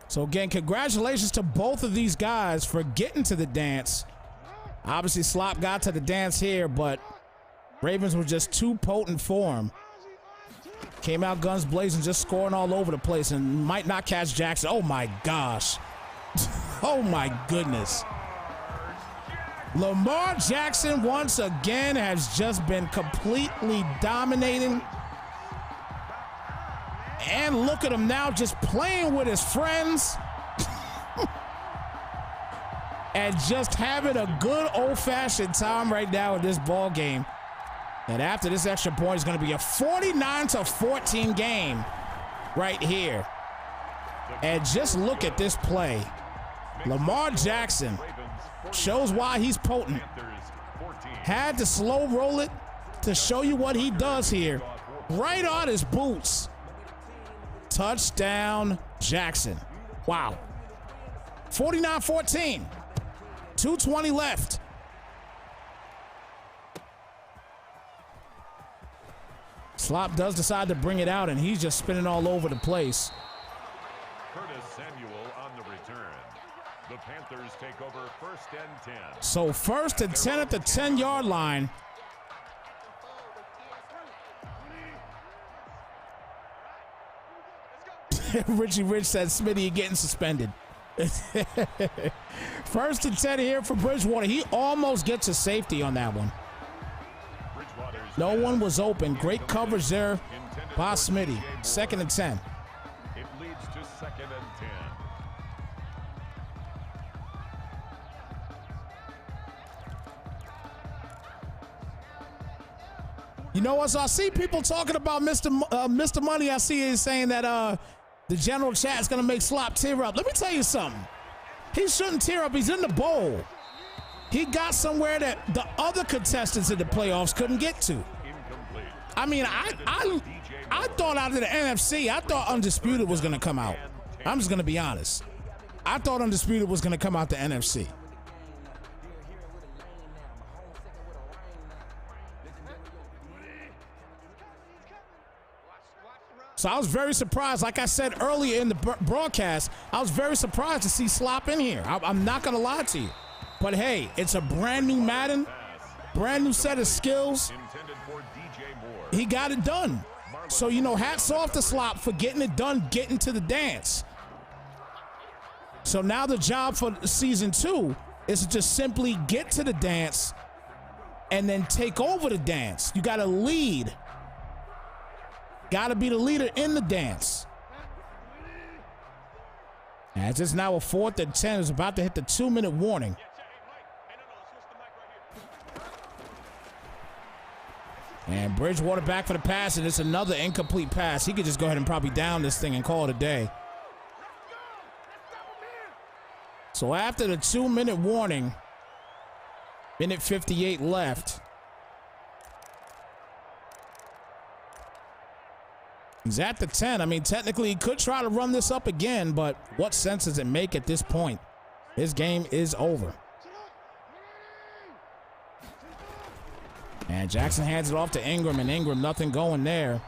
So again, congratulations to both of these guys for getting to the dance. Obviously, Slop got to the dance here, but Ravens were just too potent for him. Came out guns blazing, just scoring all over the place, and might not catch Jackson. Oh my gosh. Oh my goodness. Lamar Jackson once again has just been completely dominating. And look at him now, just playing with his friends and just having a good old-fashioned time right now in this ball game. And after this extra point, it's going to be a 49-14 game right here. And just look at this play. Lamar Jackson shows why he's potent. Had to slow roll it to show you what he does here. Right on his boots. Touchdown, Jackson. Wow. 49-14. 2:20 left. Slop does decide to bring it out, and he's just spinning all over the place. Curtis Samuel on the return. The Panthers take over 1st and 10. So 1st and 10 at the 10-yard line. Richie Rich said, Smitty, you're getting suspended. 1st and 10 here for Bridgewater. He almost gets a safety on that one. No one was open. Great coverage there by Smitty. 2nd and 10. It leads to 2nd and 10. You know what? So I see people talking about Mr. Money. I see is saying that the general chat is going to make Slop tear up. Let me tell you something. He shouldn't tear up. He's in the bowl. He got somewhere that the other contestants in the playoffs couldn't get to. I mean, I thought out of the NFC, I thought Undisputed was going to come out. I'm just going to be honest. I thought Undisputed was going to come out the NFC. So I was very surprised. Like I said earlier in the broadcast, I was very surprised to see Slop in here. I'm not going to lie to you. But hey, it's a brand new Madden, brand new set of skills. He got it done. So, you know, hats off to Slop for getting it done, getting to the dance. So now the job for season 2 is to just simply get to the dance and then take over the dance. You got to lead. Got to be the leader in the dance. As it's now a 4th and 10, is about to hit the 2-minute warning. And Bridgewater back for the pass, and it's another incomplete pass. He could just go ahead and probably down this thing and call it a day. So after the 2-minute warning, minute 58 left. He's at the 10. I mean, technically, he could try to run this up again, but what sense does it make at this point? His game is over. And Jackson hands it off to Ingram, and Ingram, nothing going there.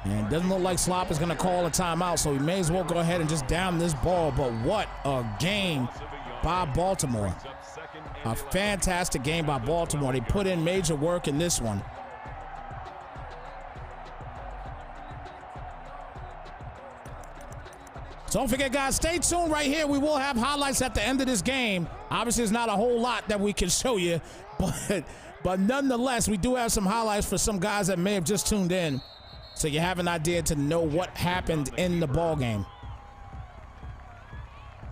And it doesn't look like Slop is going to call a timeout, so he may as well go ahead and just down this ball. But what a game by Baltimore. A fantastic game by Baltimore. They put in major work in this one. Don't forget, guys, stay tuned right here. We will have highlights at the end of this game. Obviously, there's not a whole lot that we can show you, but nonetheless, we do have some highlights for some guys that may have just tuned in, so you have an idea to know what happened in the ball game.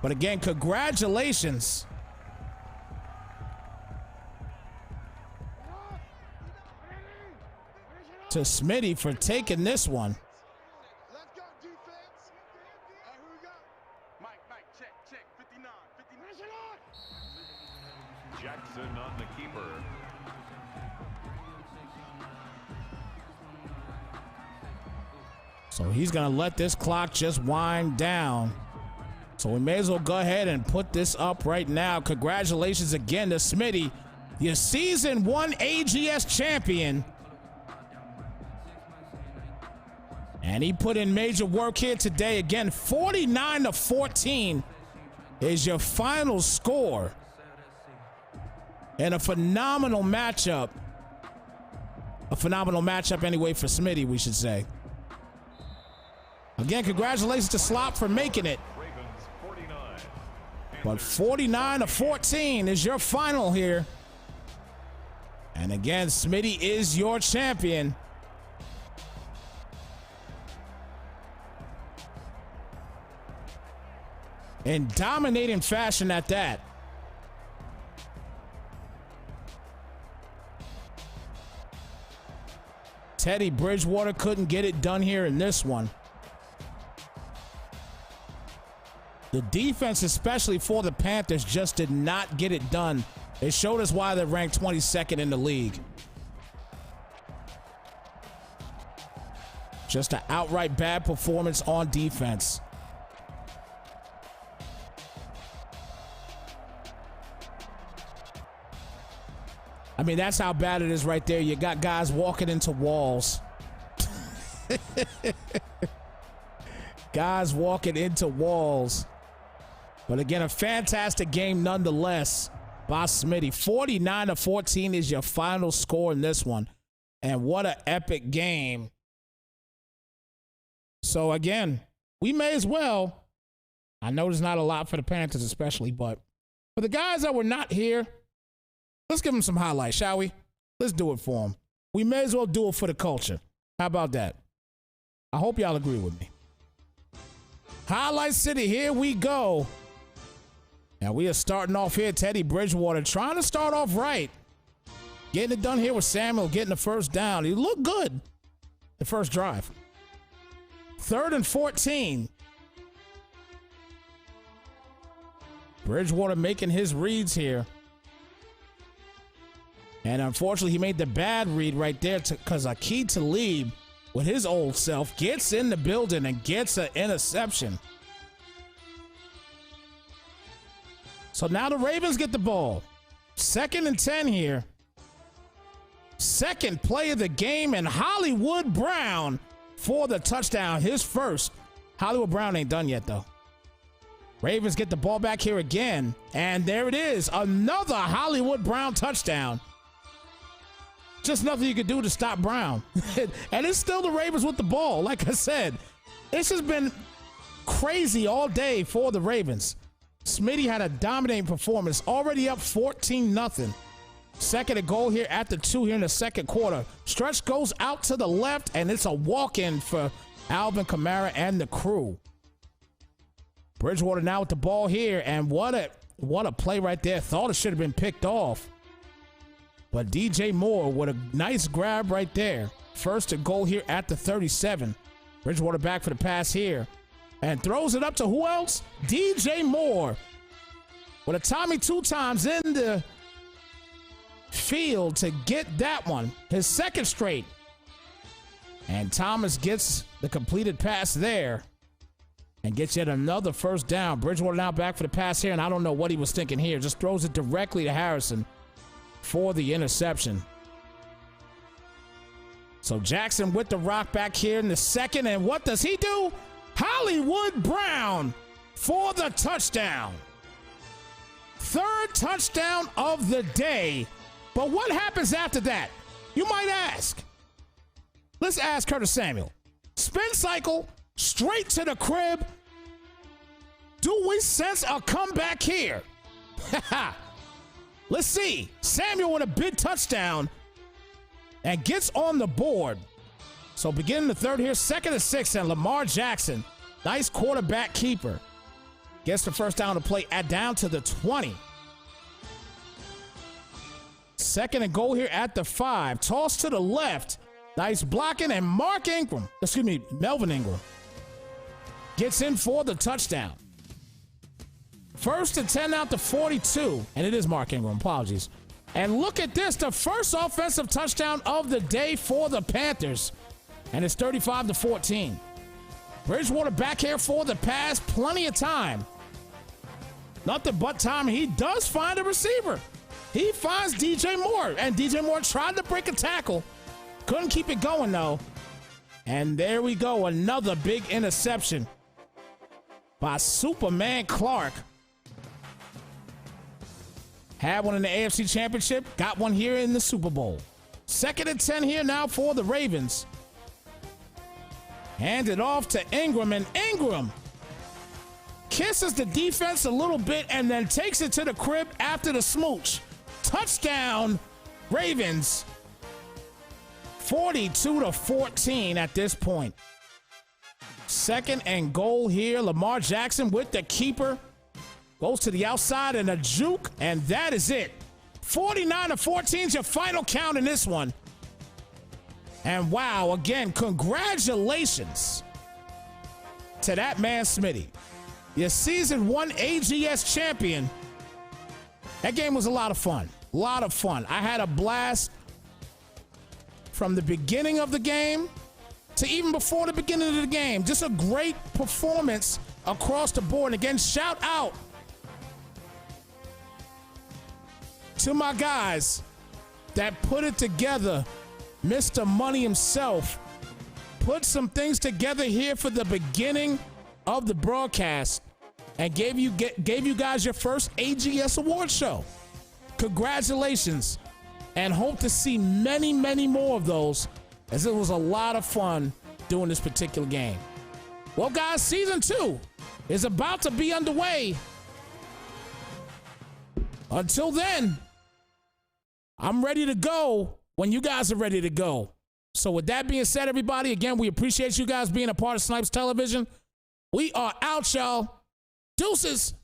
But again, congratulations to Smitty for taking this one. Jackson on the keeper. So he's going to let this clock just wind down. So we may as well go ahead and put this up right now. Congratulations again to Smitty, your season 1 AGS champion. And he put in major work here today. Again, 49-14 is your final score. And a phenomenal matchup. A phenomenal matchup anyway for Smitty, we should say. Again, congratulations to Slop for making it. But 49-14 is your final here. And again, Smitty is your champion. In dominating fashion at that. Teddy Bridgewater couldn't get it done here in this one. The defense, especially for the Panthers, just did not get it done. It showed us why they're ranked 22nd in the league. Just an outright bad performance on defense. I mean, that's how bad it is right there. You got guys walking into walls. Guys walking into walls. But again, a fantastic game nonetheless by Smitty. 49-14 is your final score in this one. And what an epic game. So again, we may as well, I know there's not a lot for the Panthers especially, but for the guys that were not here, let's give them some highlights, shall we? Let's do it for them. We may as well do it for the culture. How about that? I hope y'all agree with me. Highlight City, here we go. Now we are starting off here, Teddy Bridgewater trying to start off right. Getting it done here with Samuel, getting the first down. He looked good the first drive. 3rd and 14. Bridgewater making his reads here. And unfortunately, he made the bad read right there because Aqib Talib, with his old self, gets in the building and gets an interception. So now the Ravens get the ball. 2nd and 10 here. Second play of the game, and Hollywood Brown for the touchdown. His first. Hollywood Brown ain't done yet, though. Ravens get the ball back here again. And there it is. Another Hollywood Brown touchdown. Just nothing you could do to stop Brown. And it's still the Ravens with the ball. Like I said, this has been crazy all day for the Ravens. Smitty had a dominating performance. Already up 14-0. 2nd and goal here at the 2 here in the second quarter. Stretch goes out to the left, and it's a walk-in for Alvin Kamara and the crew. Bridgewater now with the ball here, and what a play right there. Thought it should have been picked off. But DJ Moore with a nice grab right there. 1st and goal here at the 37. Bridgewater back for the pass here. And throws it up to who else? DJ Moore. With a Tommy 2 times in the field to get that one. His 2nd straight. And Thomas gets the completed pass there. And gets yet another first down. Bridgewater now back for the pass here. And I don't know what he was thinking here. Just throws it directly to Harrison for the interception. So Jackson with the rock back here in the 2nd. And what does he do? Hollywood Brown for the touchdown. 3rd touchdown of the day. But what happens after that? You might ask. Let's ask Curtis Samuel. Spin cycle, straight to the crib. Do we sense a comeback here? Let's see. Samuel with a big touchdown and gets on the board. So beginning the 3rd here, 2nd and 6, and Lamar Jackson, nice quarterback keeper, gets the first down to play at down to the 20. 2nd and goal here at the 5. Toss to the left. Nice blocking, and Melvin Ingram gets in for the touchdown. 1st and 10 out to 42. And it is Mark Ingram. Apologies. And look at this. The first offensive touchdown of the day for the Panthers. And it's 35-14. Bridgewater back here for the pass. Plenty of time. Nothing but time. He does find a receiver. He finds DJ Moore. And DJ Moore tried to break a tackle. Couldn't keep it going, though. And there we go. Another big interception by Superman Clark. Had one in the AFC Championship. Got one here in the Super Bowl. 2nd and 10 here now for the Ravens. Hand it off to Ingram, and Ingram kisses the defense a little bit and then takes it to the crib after the smooch. Touchdown, Ravens. 42-14 at this point. 2nd and goal here. Lamar Jackson with the keeper. Goes to the outside and a juke, and that is it. 49-14 is your final count in this one. And wow, again, congratulations to that man Smitty. Your season 1 AGS champion. That game was a lot of fun. A lot of fun. I had a blast from the beginning of the game to even before the beginning of the game. Just a great performance across the board. And again, shout out to my guys that put it together. Mr. Money himself put some things together here for the beginning of the broadcast and gave you guys your first AGS award show. Congratulations, and hope to see many, many more of those, as it was a lot of fun doing this particular game. Well, guys, season 2 is about to be underway. Until then, I'm ready to go when you guys are ready to go. So with that being said, everybody, again, we appreciate you guys being a part of Snypz Television. We are out, y'all. Deuces.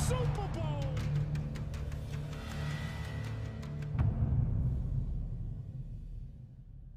Superbowl.